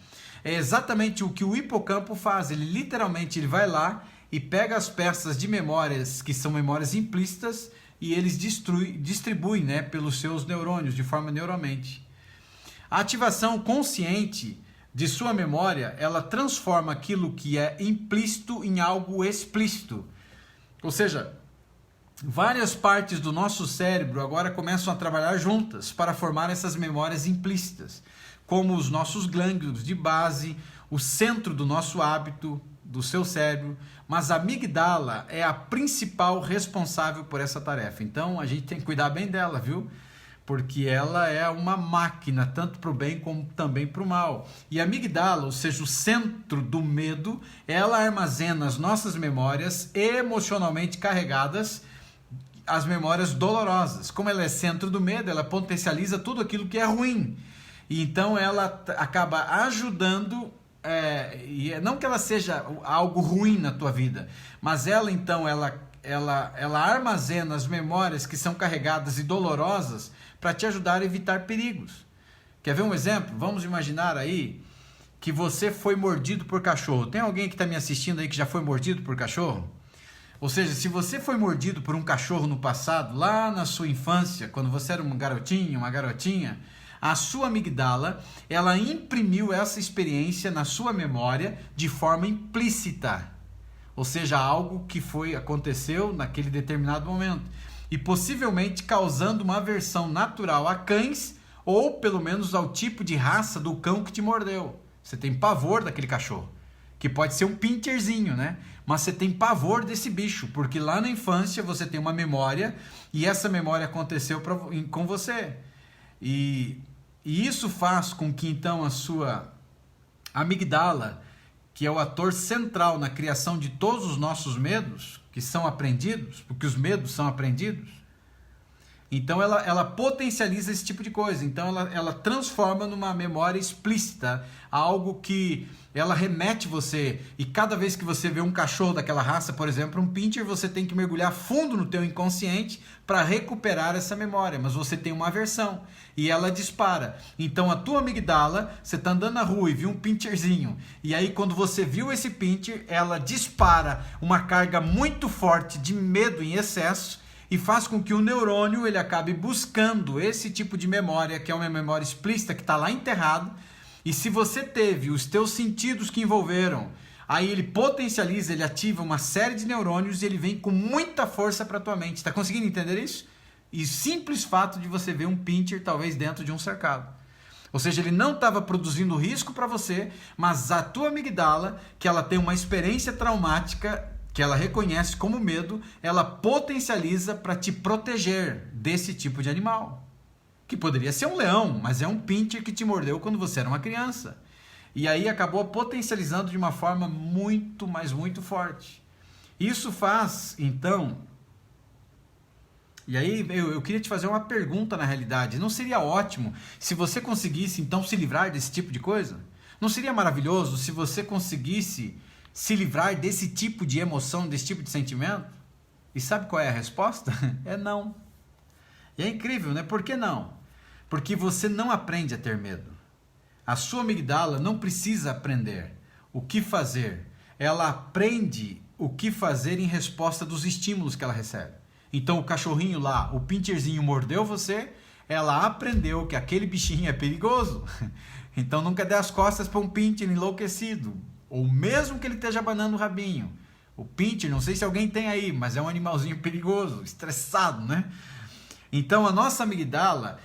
é exatamente o que o hipocampo faz. Ele literalmente ele vai lá e pega as peças de memórias, que são memórias implícitas, e eles distribuem, né, pelos seus neurônios, de forma neuromente. A ativação consciente de sua memória, ela transforma aquilo que é implícito em algo explícito. Ou seja, várias partes do nosso cérebro agora começam a trabalhar juntas para formar essas memórias implícitas, como os nossos gânglios de base, o centro do nosso hábito, do seu cérebro, mas a amígdala é a principal responsável por essa tarefa. Então a gente tem que cuidar bem dela, viu? Porque ela é uma máquina, tanto para o bem como também para o mal. E a amígdala, ou seja, o centro do medo, ela armazena as nossas memórias emocionalmente carregadas, as memórias dolorosas. Como ela é centro do medo, ela potencializa tudo aquilo que é ruim. E então ela acaba ajudando e não que ela seja algo ruim na tua vida, mas ela então, ela armazena as memórias que são carregadas e dolorosas para te ajudar a evitar perigos. Quer ver um exemplo? Vamos imaginar aí que você foi mordido por cachorro. Tem alguém que está me assistindo aí que já foi mordido por cachorro? Ou seja, se você foi mordido por um cachorro no passado, lá na sua infância, quando você era um garotinho, uma garotinha, a sua amigdala, ela imprimiu essa experiência na sua memória de forma implícita. Ou seja, algo que aconteceu naquele determinado momento. E possivelmente causando uma aversão natural a cães, ou pelo menos ao tipo de raça do cão que te mordeu. Você tem pavor daquele cachorro, que pode ser um pincherzinho, né? Mas você tem pavor desse bicho, porque lá na infância você tem uma memória, e essa memória aconteceu com você. E isso faz com que então a sua amigdala, que é o ator central na criação de todos os nossos medos, que são aprendidos, porque os medos são aprendidos, então ela potencializa esse tipo de coisa. Então ela transforma numa memória explícita, algo que ela remete você, e cada vez que você vê um cachorro daquela raça, por exemplo, um pincher, você tem que mergulhar fundo no teu inconsciente para recuperar essa memória, mas você tem uma aversão e ela dispara. Então a tua amigdala, você está andando na rua e viu um pincherzinho, e aí quando você viu esse pincher, ela dispara uma carga muito forte de medo em excesso, e faz com que o neurônio ele acabe buscando esse tipo de memória, que é uma memória explícita que está lá enterrado. E se você teve os teus sentidos que envolveram, aí ele potencializa, ele ativa uma série de neurônios e ele vem com muita força para a tua mente. Está conseguindo entender isso? E simples fato de você ver um pincher talvez dentro de um cercado. Ou seja, ele não estava produzindo risco para você, mas a tua amigdala, que ela tem uma experiência traumática, que ela reconhece como medo, ela potencializa para te proteger desse tipo de animal. Que poderia ser um leão, mas é um pincher que te mordeu quando você era uma criança. E aí acabou potencializando de uma forma muito, mas muito forte. Isso faz, então... E aí eu queria te fazer uma pergunta na realidade. Não seria ótimo se você conseguisse, então, se livrar desse tipo de coisa? Não seria maravilhoso se você conseguisse se livrar desse tipo de emoção, desse tipo de sentimento? E sabe qual é a resposta? É não. E é incrível, né? Por que não? Porque você não aprende a ter medo. A sua amigdala não precisa aprender o que fazer. Ela aprende o que fazer em resposta dos estímulos que ela recebe. Então o cachorrinho lá, o pincherzinho mordeu você, ela aprendeu que aquele bichinho é perigoso. Então nunca dê as costas para um pincher enlouquecido. Ou mesmo que ele esteja abanando o rabinho. O pincher, não sei se alguém tem aí, mas é um animalzinho perigoso, estressado, né? Então a nossa amigdala,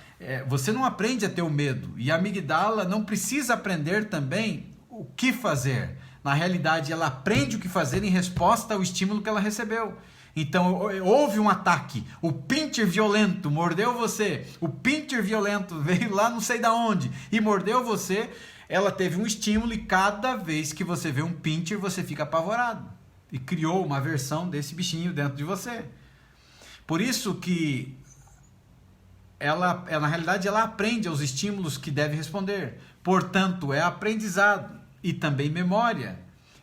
você não aprende a ter o medo. E a amigdala não precisa aprender também o que fazer. Na realidade, ela aprende o que fazer em resposta ao estímulo que ela recebeu. Então houve um ataque, o pincher violento mordeu você, o pincher violento veio lá não sei da onde e mordeu você. Ela teve um estímulo e cada vez que você vê um pincher, você fica apavorado. E criou uma versão desse bichinho dentro de você. Por isso que na realidade, ela aprende aos estímulos que deve responder. Portanto, é aprendizado e também memória.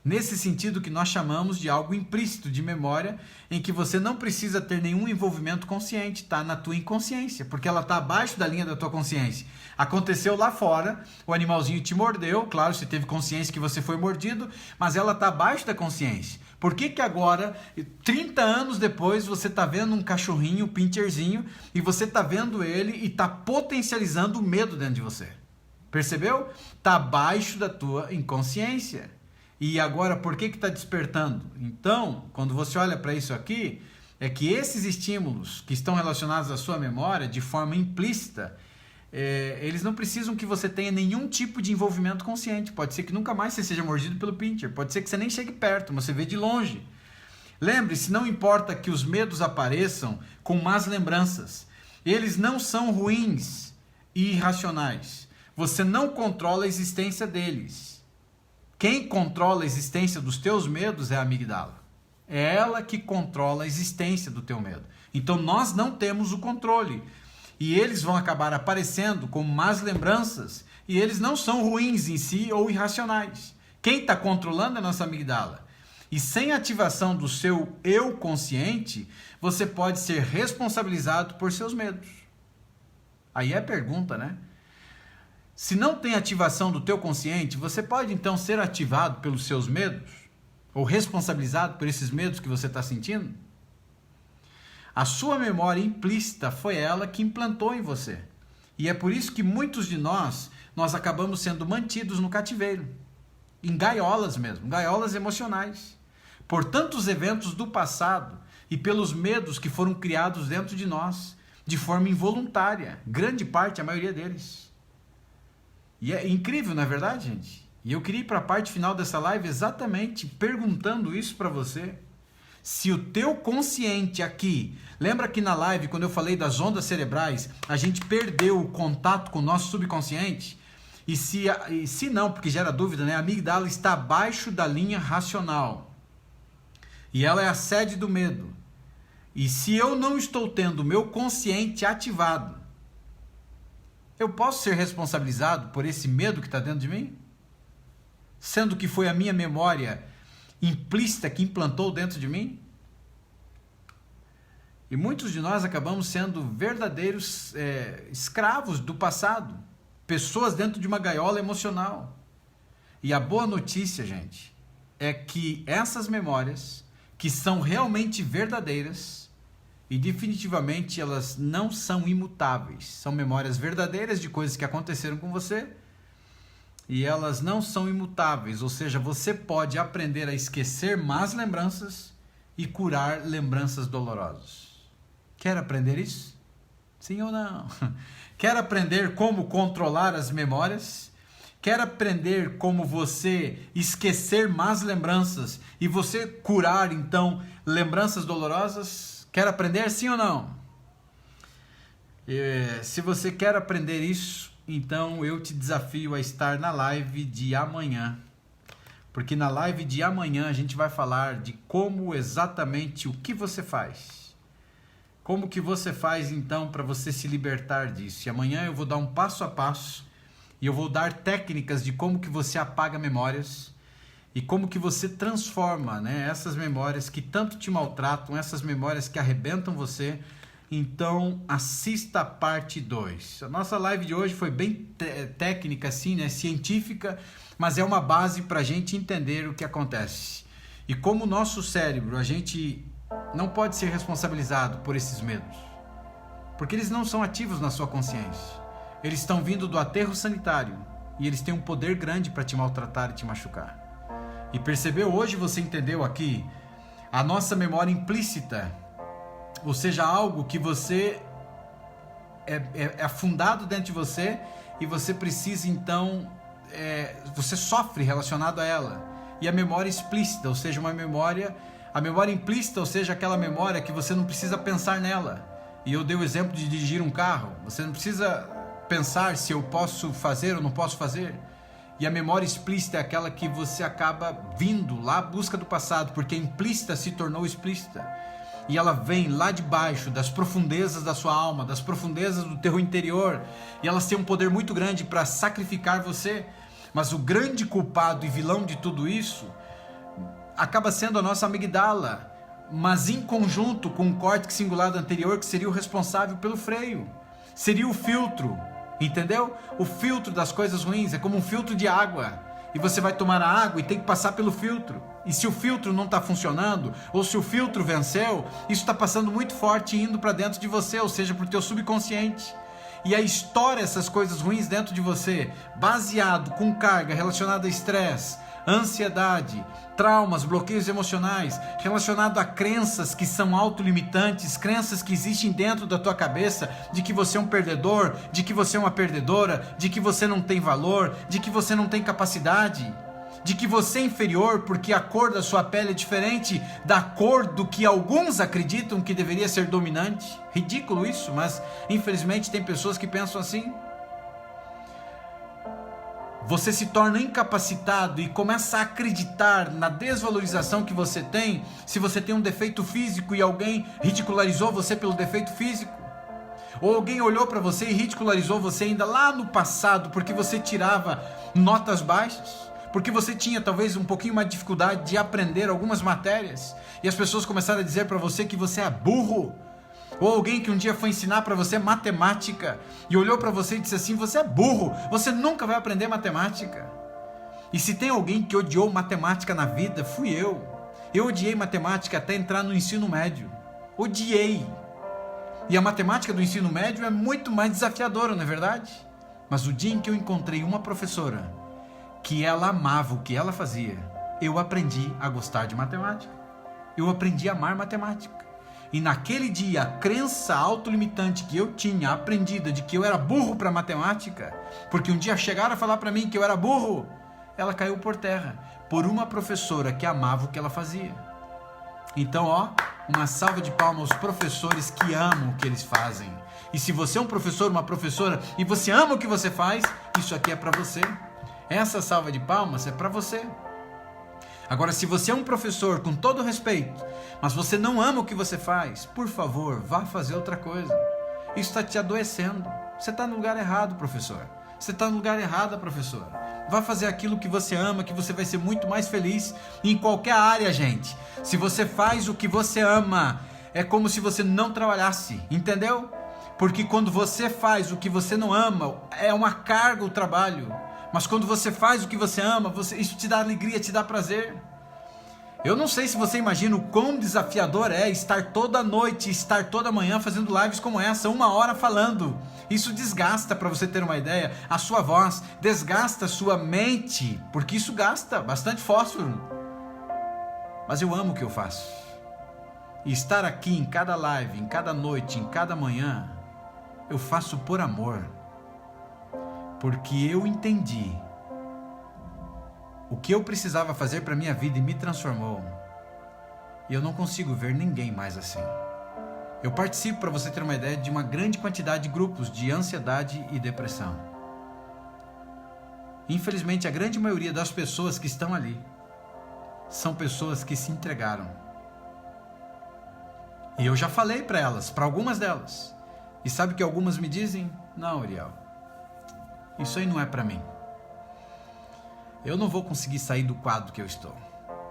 Nesse sentido que nós chamamos de algo implícito de memória, em que você não precisa ter nenhum envolvimento consciente, está na tua inconsciência, porque ela está abaixo da linha da tua consciência. Aconteceu lá fora, o animalzinho te mordeu, claro, você teve consciência que você foi mordido, mas ela está abaixo da consciência. Por que que agora, 30 anos depois, você está vendo um cachorrinho, um pincherzinho, e você está vendo ele e está potencializando o medo dentro de você? Percebeu? Está abaixo da tua inconsciência. E agora, por que está despertando? Então, quando você olha para isso aqui, é que esses estímulos que estão relacionados à sua memória, de forma implícita, eles não precisam que você tenha nenhum tipo de envolvimento consciente. Pode ser que nunca mais você seja mordido pelo pincher, pode ser que você nem chegue perto, mas você vê de longe. Lembre-se, não importa que os medos apareçam com más lembranças, eles não são ruins e irracionais. Você não controla a existência deles. Quem controla a existência dos teus medos é a amigdala. É ela que controla a existência do teu medo. Então nós não temos o controle. E eles vão acabar aparecendo como más lembranças. E eles não são ruins em si ou irracionais. Quem está controlando é a nossa amígdala. E sem ativação do seu eu consciente, você pode ser responsabilizado por seus medos. Aí é a pergunta, né? Se não tem ativação do teu consciente, você pode então ser ativado pelos seus medos? Ou responsabilizado por esses medos que você está sentindo? A sua memória implícita foi ela que implantou em você. E é por isso que muitos de nós acabamos sendo mantidos no cativeiro. Em gaiolas mesmo, gaiolas emocionais. Por tantos eventos do passado e pelos medos que foram criados dentro de nós, de forma involuntária. Grande parte, a maioria deles. E é incrível, não é verdade, gente? E eu queria ir para a parte final dessa live exatamente perguntando isso para você. Se o teu consciente aqui... Lembra que na live, quando eu falei das ondas cerebrais, a gente perdeu o contato com o nosso subconsciente? E se não, porque gera dúvida, né? A amígdala está abaixo da linha racional. E ela é a sede do medo. E se eu não estou tendo o meu consciente ativado, eu posso ser responsabilizado por esse medo que está dentro de mim? Sendo que foi a minha memória implícita que implantou dentro de mim? E muitos de nós acabamos sendo verdadeiros escravos do passado. Pessoas dentro de uma gaiola emocional. E a boa notícia, gente, é que essas memórias, que são realmente verdadeiras, e definitivamente elas não são imutáveis. São memórias verdadeiras de coisas que aconteceram com você, e elas não são imutáveis, ou seja, você pode aprender a esquecer más lembranças e curar lembranças dolorosas. Quer aprender isso? Sim ou não? Quer aprender como controlar as memórias? Quer aprender como você esquecer más lembranças e você curar, então, lembranças dolorosas? Quer aprender, sim ou não? Se você quer aprender isso, então eu te desafio a estar na live de amanhã. Porque na live de amanhã a gente vai falar de como exatamente o que você faz. Como que você faz então para você se libertar disso? E amanhã eu vou dar um passo a passo e eu vou dar técnicas de como que você apaga memórias e como que você transforma, né, essas memórias que tanto te maltratam, essas memórias que arrebentam você. Então assista a parte 2. A nossa live de hoje foi bem técnica assim, né, científica, mas é uma base para a gente entender o que acontece. E como o nosso cérebro, a gente não pode ser responsabilizado por esses medos, porque eles não são ativos na sua consciência. Eles estão vindo do aterro sanitário e eles têm um poder grande para te maltratar e te machucar. E percebeu, hoje você entendeu aqui, a nossa memória implícita, ou seja, algo que você é afundado dentro de você e você precisa então, você sofre relacionado a ela. E a memória explícita, ou seja, a memória implícita, ou seja, aquela memória que você não precisa pensar nela. E eu dei o exemplo de dirigir um carro. Você não precisa pensar se eu posso fazer ou não posso fazer. E a memória explícita é aquela que você acaba vindo lá à busca do passado, porque a implícita se tornou explícita. E ela vem lá de baixo, das profundezas da sua alma, das profundezas do teu interior. E elas têm um poder muito grande para sacrificar você. Mas o grande culpado e vilão de tudo isso acaba sendo a nossa amígdala, mas em conjunto com o córtex cingulado anterior, que seria o responsável pelo freio. Seria o filtro. Entendeu? O filtro das coisas ruins é como um filtro de água. E você vai tomar a água e tem que passar pelo filtro. E se o filtro não está funcionando, ou se o filtro venceu, isso está passando muito forte e indo para dentro de você, ou seja, para o teu subconsciente. E aí estoura essas coisas ruins dentro de você, baseado com carga relacionada a estresse, ansiedade, traumas, bloqueios emocionais, relacionado a crenças que são autolimitantes, crenças que existem dentro da tua cabeça, de que você é um perdedor, de que você é uma perdedora, de que você não tem valor, de que você não tem capacidade, de que você é inferior porque a cor da sua pele é diferente da cor do que alguns acreditam que deveria ser dominante. Ridículo isso, mas infelizmente tem pessoas que pensam assim. Você se torna incapacitado e começa a acreditar na desvalorização que você tem se você tem um defeito físico e alguém ridicularizou você pelo defeito físico. Ou alguém olhou para você e ridicularizou você ainda lá no passado porque você tirava notas baixas, porque você tinha talvez um pouquinho mais de dificuldade de aprender algumas matérias, e as pessoas começaram a dizer para você que você é burro, ou alguém que um dia foi ensinar para você matemática, e olhou para você e disse assim, você é burro, você nunca vai aprender matemática. E se tem alguém que odiou matemática na vida, fui eu. Eu odiei matemática até entrar no ensino médio. Odiei. E a matemática do ensino médio é muito mais desafiadora, não é verdade? Mas o dia em que eu encontrei uma professora que ela amava o que ela fazia, eu aprendi a gostar de matemática. Eu aprendi a amar matemática. E naquele dia, a crença autolimitante que eu tinha aprendido de que eu era burro para matemática, porque um dia chegaram a falar para mim que eu era burro, ela caiu por terra, por uma professora que amava o que ela fazia. Então, uma salva de palmas aos professores que amam o que eles fazem. E se você é um professor, uma professora, e você ama o que você faz, isso aqui é para você. Essa salva de palmas é para você. Agora, se você é um professor, com todo respeito, mas você não ama o que você faz, por favor, vá fazer outra coisa. Isso está te adoecendo. Você está no lugar errado, professor. Você está no lugar errado, professora. Vá fazer aquilo que você ama, que você vai ser muito mais feliz em qualquer área, gente. Se você faz o que você ama, é como se você não trabalhasse, entendeu? Porque quando você faz o que você não ama, é uma carga o trabalho. Mas quando você faz o que você ama, isso te dá alegria, te dá prazer. Eu não sei se você imagina o quão desafiador é estar toda noite, estar toda manhã fazendo lives como essa, 1 hora falando. Isso desgasta, para você ter uma ideia, a sua voz, desgasta a sua mente, porque isso gasta bastante fósforo. Mas eu amo o que eu faço. E estar aqui em cada live, em cada noite, em cada manhã, eu faço por amor. Porque eu entendi o que eu precisava fazer para a minha vida e me transformou. E eu não consigo ver ninguém mais assim. Eu participo, para você ter uma ideia, de uma grande quantidade de grupos de ansiedade e depressão. Infelizmente, a grande maioria das pessoas que estão ali são pessoas que se entregaram. E eu já falei para elas, para algumas delas. E sabe o que algumas me dizem? Não, Uriel, isso aí não é para mim. Eu não vou conseguir sair do quadro que eu estou.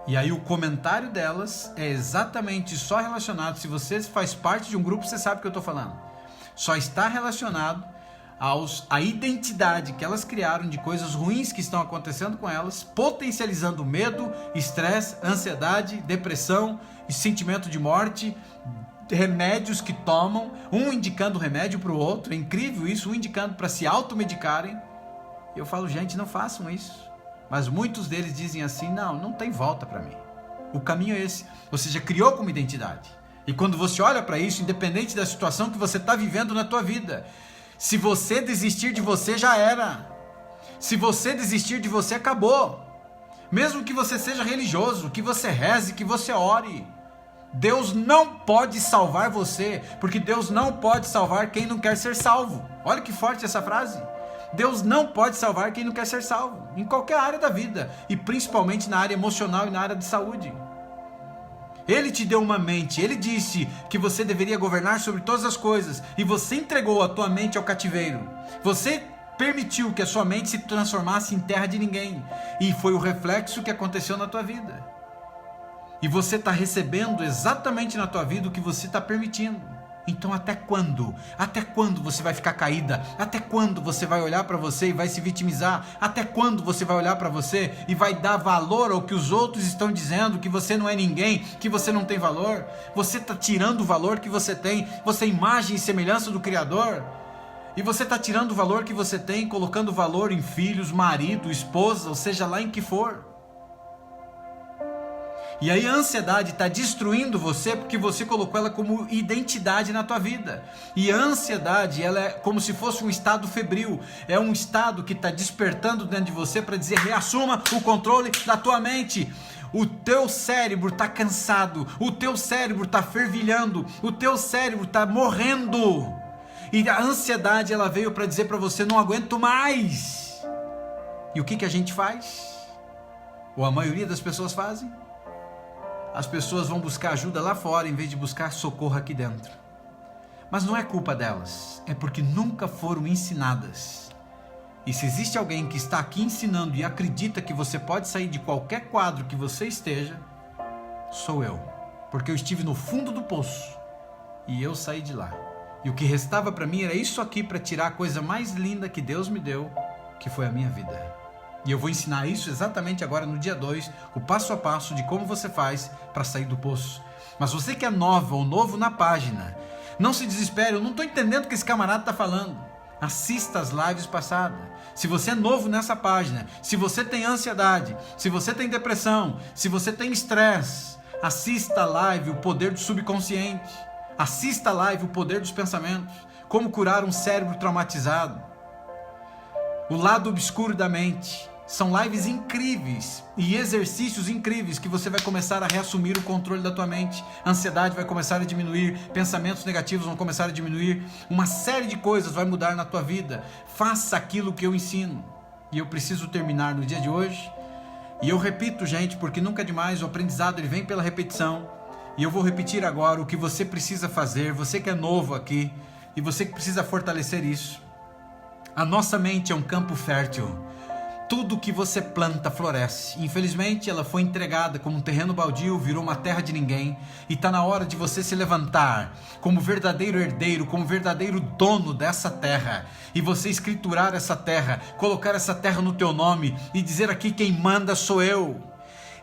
E aí o comentário delas é exatamente só relacionado, se você faz parte de um grupo, você sabe o que eu estou falando. Só está relacionado à identidade que elas criaram de coisas ruins que estão acontecendo com elas, potencializando medo, estresse, ansiedade, depressão e sentimento de morte, remédios que tomam, um indicando remédio para o outro, é incrível isso, um indicando para se automedicarem. Eu falo, gente, não façam isso. Mas muitos deles dizem assim, não tem volta para mim. O caminho é esse. Ou seja, criou como identidade. E quando você olha para isso, independente da situação que você está vivendo na tua vida, se você desistir de você, já era. Se você desistir de você, acabou. Mesmo que você seja religioso, que você reze, que você ore, Deus não pode salvar você, porque Deus não pode salvar quem não quer ser salvo. Olha que forte essa frase. Deus não pode salvar quem não quer ser salvo, em qualquer área da vida, e principalmente na área emocional e na área de saúde. Ele te deu uma mente, ele disse que você deveria governar sobre todas as coisas, e você entregou a tua mente ao cativeiro. Você permitiu que a sua mente se transformasse em terra de ninguém, e foi o reflexo que aconteceu na tua vida. E você está recebendo exatamente na tua vida o que você está permitindo. Então até quando? Até quando você vai ficar caída? Até quando você vai olhar para você e vai se vitimizar? Até quando você vai olhar para você e vai dar valor ao que os outros estão dizendo, que você não é ninguém, que você não tem valor? Você está tirando o valor que você tem, você é imagem e semelhança do Criador. E você está tirando o valor que você tem, colocando valor em filhos, marido, esposa, ou seja lá em que for. E aí a ansiedade está destruindo você porque você colocou ela como identidade na tua vida. E a ansiedade, ela é como se fosse um estado febril. É um estado que está despertando dentro de você para dizer, reassuma o controle da tua mente. O teu cérebro está cansado, o teu cérebro está fervilhando, o teu cérebro está morrendo. E a ansiedade, ela veio para dizer para você, não aguento mais. E o que a gente faz? Ou a maioria das pessoas fazem? As pessoas vão buscar ajuda lá fora em vez de buscar socorro aqui dentro. Mas não é culpa delas, é porque nunca foram ensinadas E se existe alguém que está aqui ensinando e acredita que você pode sair de qualquer quadro que você esteja, sou eu. Porque eu estive no fundo do poço e eu saí de lá. E o que restava para mim era isso aqui para tirar a coisa mais linda que Deus me deu, que foi a minha vida. E eu vou ensinar isso exatamente agora no dia 2, o passo a passo de como você faz para sair do poço. Mas você que é nova ou novo na página, não se desespere, eu não estou entendendo o que esse camarada está falando. Assista as lives passadas. Se você é novo nessa página, se você tem ansiedade, se você tem depressão, se você tem estresse, assista a live O Poder do Subconsciente. Assista a live O Poder dos Pensamentos. Como curar um cérebro traumatizado. O lado obscuro da mente. São lives incríveis e exercícios incríveis que você vai começar a reassumir o controle da tua mente. A ansiedade vai começar a diminuir, pensamentos negativos vão começar a diminuir, uma série de coisas vai mudar na tua vida. Faça aquilo que eu ensino. E eu preciso terminar no dia de hoje. E eu repito, gente, porque nunca é demais, o aprendizado ele vem pela repetição. E eu vou repetir agora o que você precisa fazer, você que é novo aqui, e você que precisa fortalecer isso. A nossa mente é um campo fértil. Tudo que você planta floresce. Infelizmente ela foi entregada como um terreno baldio, virou uma terra de ninguém. E está na hora de você se levantar como verdadeiro herdeiro, como verdadeiro dono dessa terra. E você escriturar essa terra, colocar essa terra no teu nome e dizer aqui quem manda sou eu.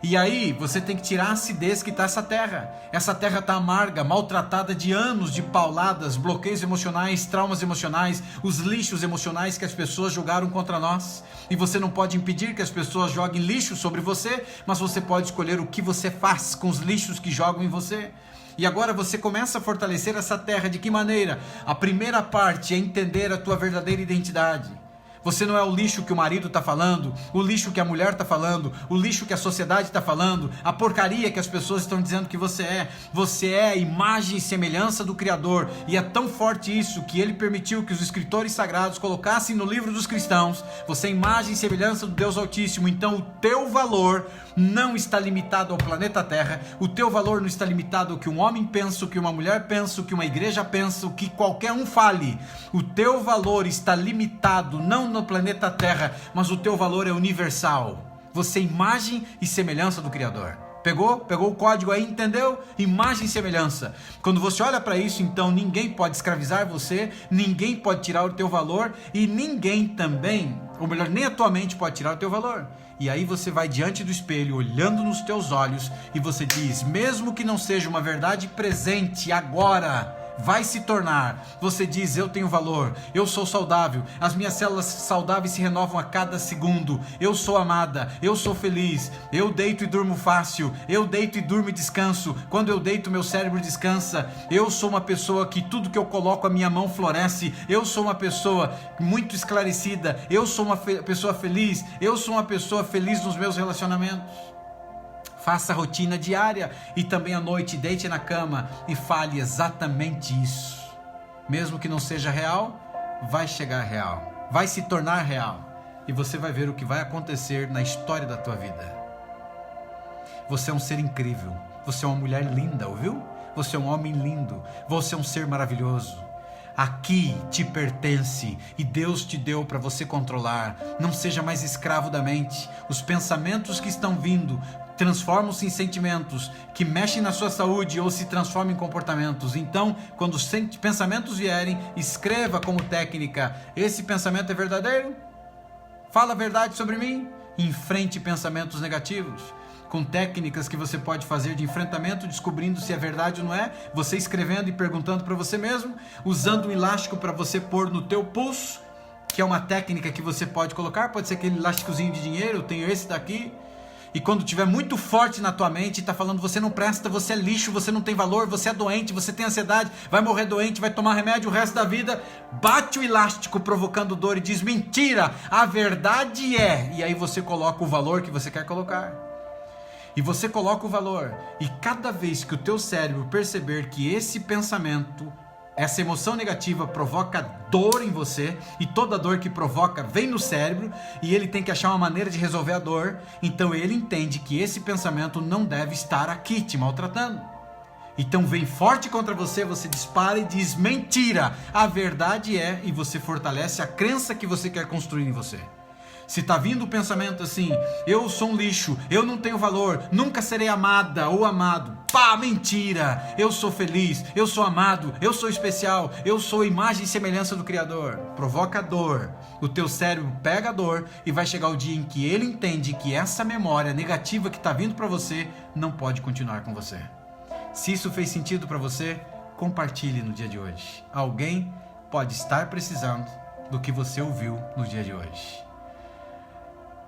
E aí você tem que tirar a acidez que está essa terra. Essa terra está amarga, maltratada de anos de pauladas, bloqueios emocionais, traumas emocionais, os lixos emocionais que as pessoas jogaram contra nós. E você não pode impedir que as pessoas joguem lixo sobre você, mas você pode escolher o que você faz com os lixos que jogam em você. E agora você começa a fortalecer essa terra. De que maneira? A primeira parte é entender a tua verdadeira identidade. Você não é o lixo que o marido está falando, o lixo que a mulher está falando, o lixo que a sociedade está falando, a porcaria que as pessoas estão dizendo que você é. Você é a imagem e semelhança do Criador. E é tão forte isso que ele permitiu que os escritores sagrados colocassem no livro dos cristãos: você é a imagem e semelhança do Deus Altíssimo. Então o teu valor não está limitado ao planeta Terra, o teu valor não está limitado ao que um homem pensa, o que uma mulher pensa, o que uma igreja pensa, o que qualquer um fale. O teu valor está limitado não no planeta Terra, mas o teu valor é universal. Você é imagem e semelhança do Criador. Pegou? Pegou o código aí, entendeu? Imagem e semelhança. Quando você olha para isso, então ninguém pode escravizar você, ninguém pode tirar o teu valor e ninguém também, ou melhor, nem a tua mente pode tirar o teu valor. E aí você vai diante do espelho, olhando nos teus olhos, e você diz: mesmo que não seja uma verdade presente agora, vai se tornar. Você diz: eu tenho valor, eu sou saudável, as minhas células saudáveis se renovam a cada segundo, eu sou amada, eu sou feliz, eu deito e durmo fácil, eu deito e durmo e descanso, quando eu deito meu cérebro descansa, eu sou uma pessoa que tudo que eu coloco a minha mão floresce, eu sou uma pessoa muito esclarecida, eu sou uma pessoa feliz, eu sou uma pessoa feliz nos meus relacionamentos. Faça a rotina diária e também à noite deite na cama e fale exatamente isso. Mesmo que não seja real, vai chegar real, vai se tornar real e você vai ver o que vai acontecer na história da tua vida. Você é um ser incrível, você é uma mulher linda, ouviu? Você é um homem lindo, você é um ser maravilhoso. Aqui te pertence e Deus te deu para você controlar. Não seja mais escravo da mente. Os pensamentos que estão vindo transformam-se em sentimentos que mexem na sua saúde ou se transformam em comportamentos. Então, quando os pensamentos vierem, escreva como técnica: esse pensamento é verdadeiro? Fala a verdade sobre mim? Enfrente pensamentos negativos. Com técnicas que você pode fazer de enfrentamento, descobrindo se é verdade ou não é, você escrevendo e perguntando para você mesmo, usando um elástico para você pôr no teu pulso, que é uma técnica que você pode colocar, pode ser aquele elásticozinho de dinheiro, eu tenho esse daqui, e quando tiver muito forte na tua mente, está falando: você não presta, você é lixo, você não tem valor, você é doente, você tem ansiedade, vai morrer doente, vai tomar remédio o resto da vida, bate o elástico provocando dor e diz: mentira, a verdade é, e aí você coloca o valor que você quer colocar. E você coloca o valor, e cada vez que o teu cérebro perceber que esse pensamento, essa emoção negativa provoca dor em você, e toda dor que provoca vem no cérebro, e ele tem que achar uma maneira de resolver a dor, então ele entende que esse pensamento não deve estar aqui te maltratando. Então vem forte contra você, você dispara e diz mentira. A verdade é, e você fortalece a crença que você quer construir em você. Se tá vindo o pensamento assim, eu sou um lixo, eu não tenho valor, nunca serei amada ou amado. Pá, mentira! Eu sou feliz, eu sou amado, eu sou especial, eu sou imagem e semelhança do Criador. Provoca dor. O teu cérebro pega a dor e vai chegar o dia em que ele entende que essa memória negativa que tá vindo para você não pode continuar com você. Se isso fez sentido para você, compartilhe no dia de hoje. Alguém pode estar precisando do que você ouviu no dia de hoje.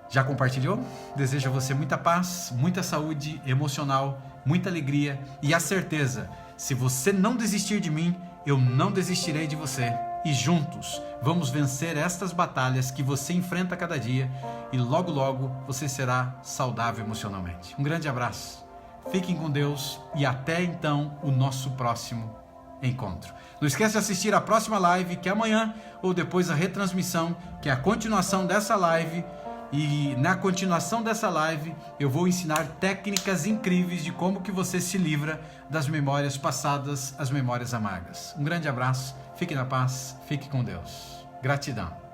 Já compartilhou? Desejo a você muita paz, muita saúde emocional, muita alegria e a certeza, se você não desistir de mim, eu não desistirei de você. E juntos vamos vencer estas batalhas que você enfrenta a cada dia e logo logo você será saudável emocionalmente. Um grande abraço, fiquem com Deus e até então o nosso próximo encontro. Não esquece de assistir a próxima live, que é amanhã, ou depois a retransmissão, que é a continuação dessa live. E na continuação dessa live eu vou ensinar técnicas incríveis de como que você se livra das memórias passadas, as memórias amargas. Um grande abraço, fique na paz, fique com Deus. Gratidão.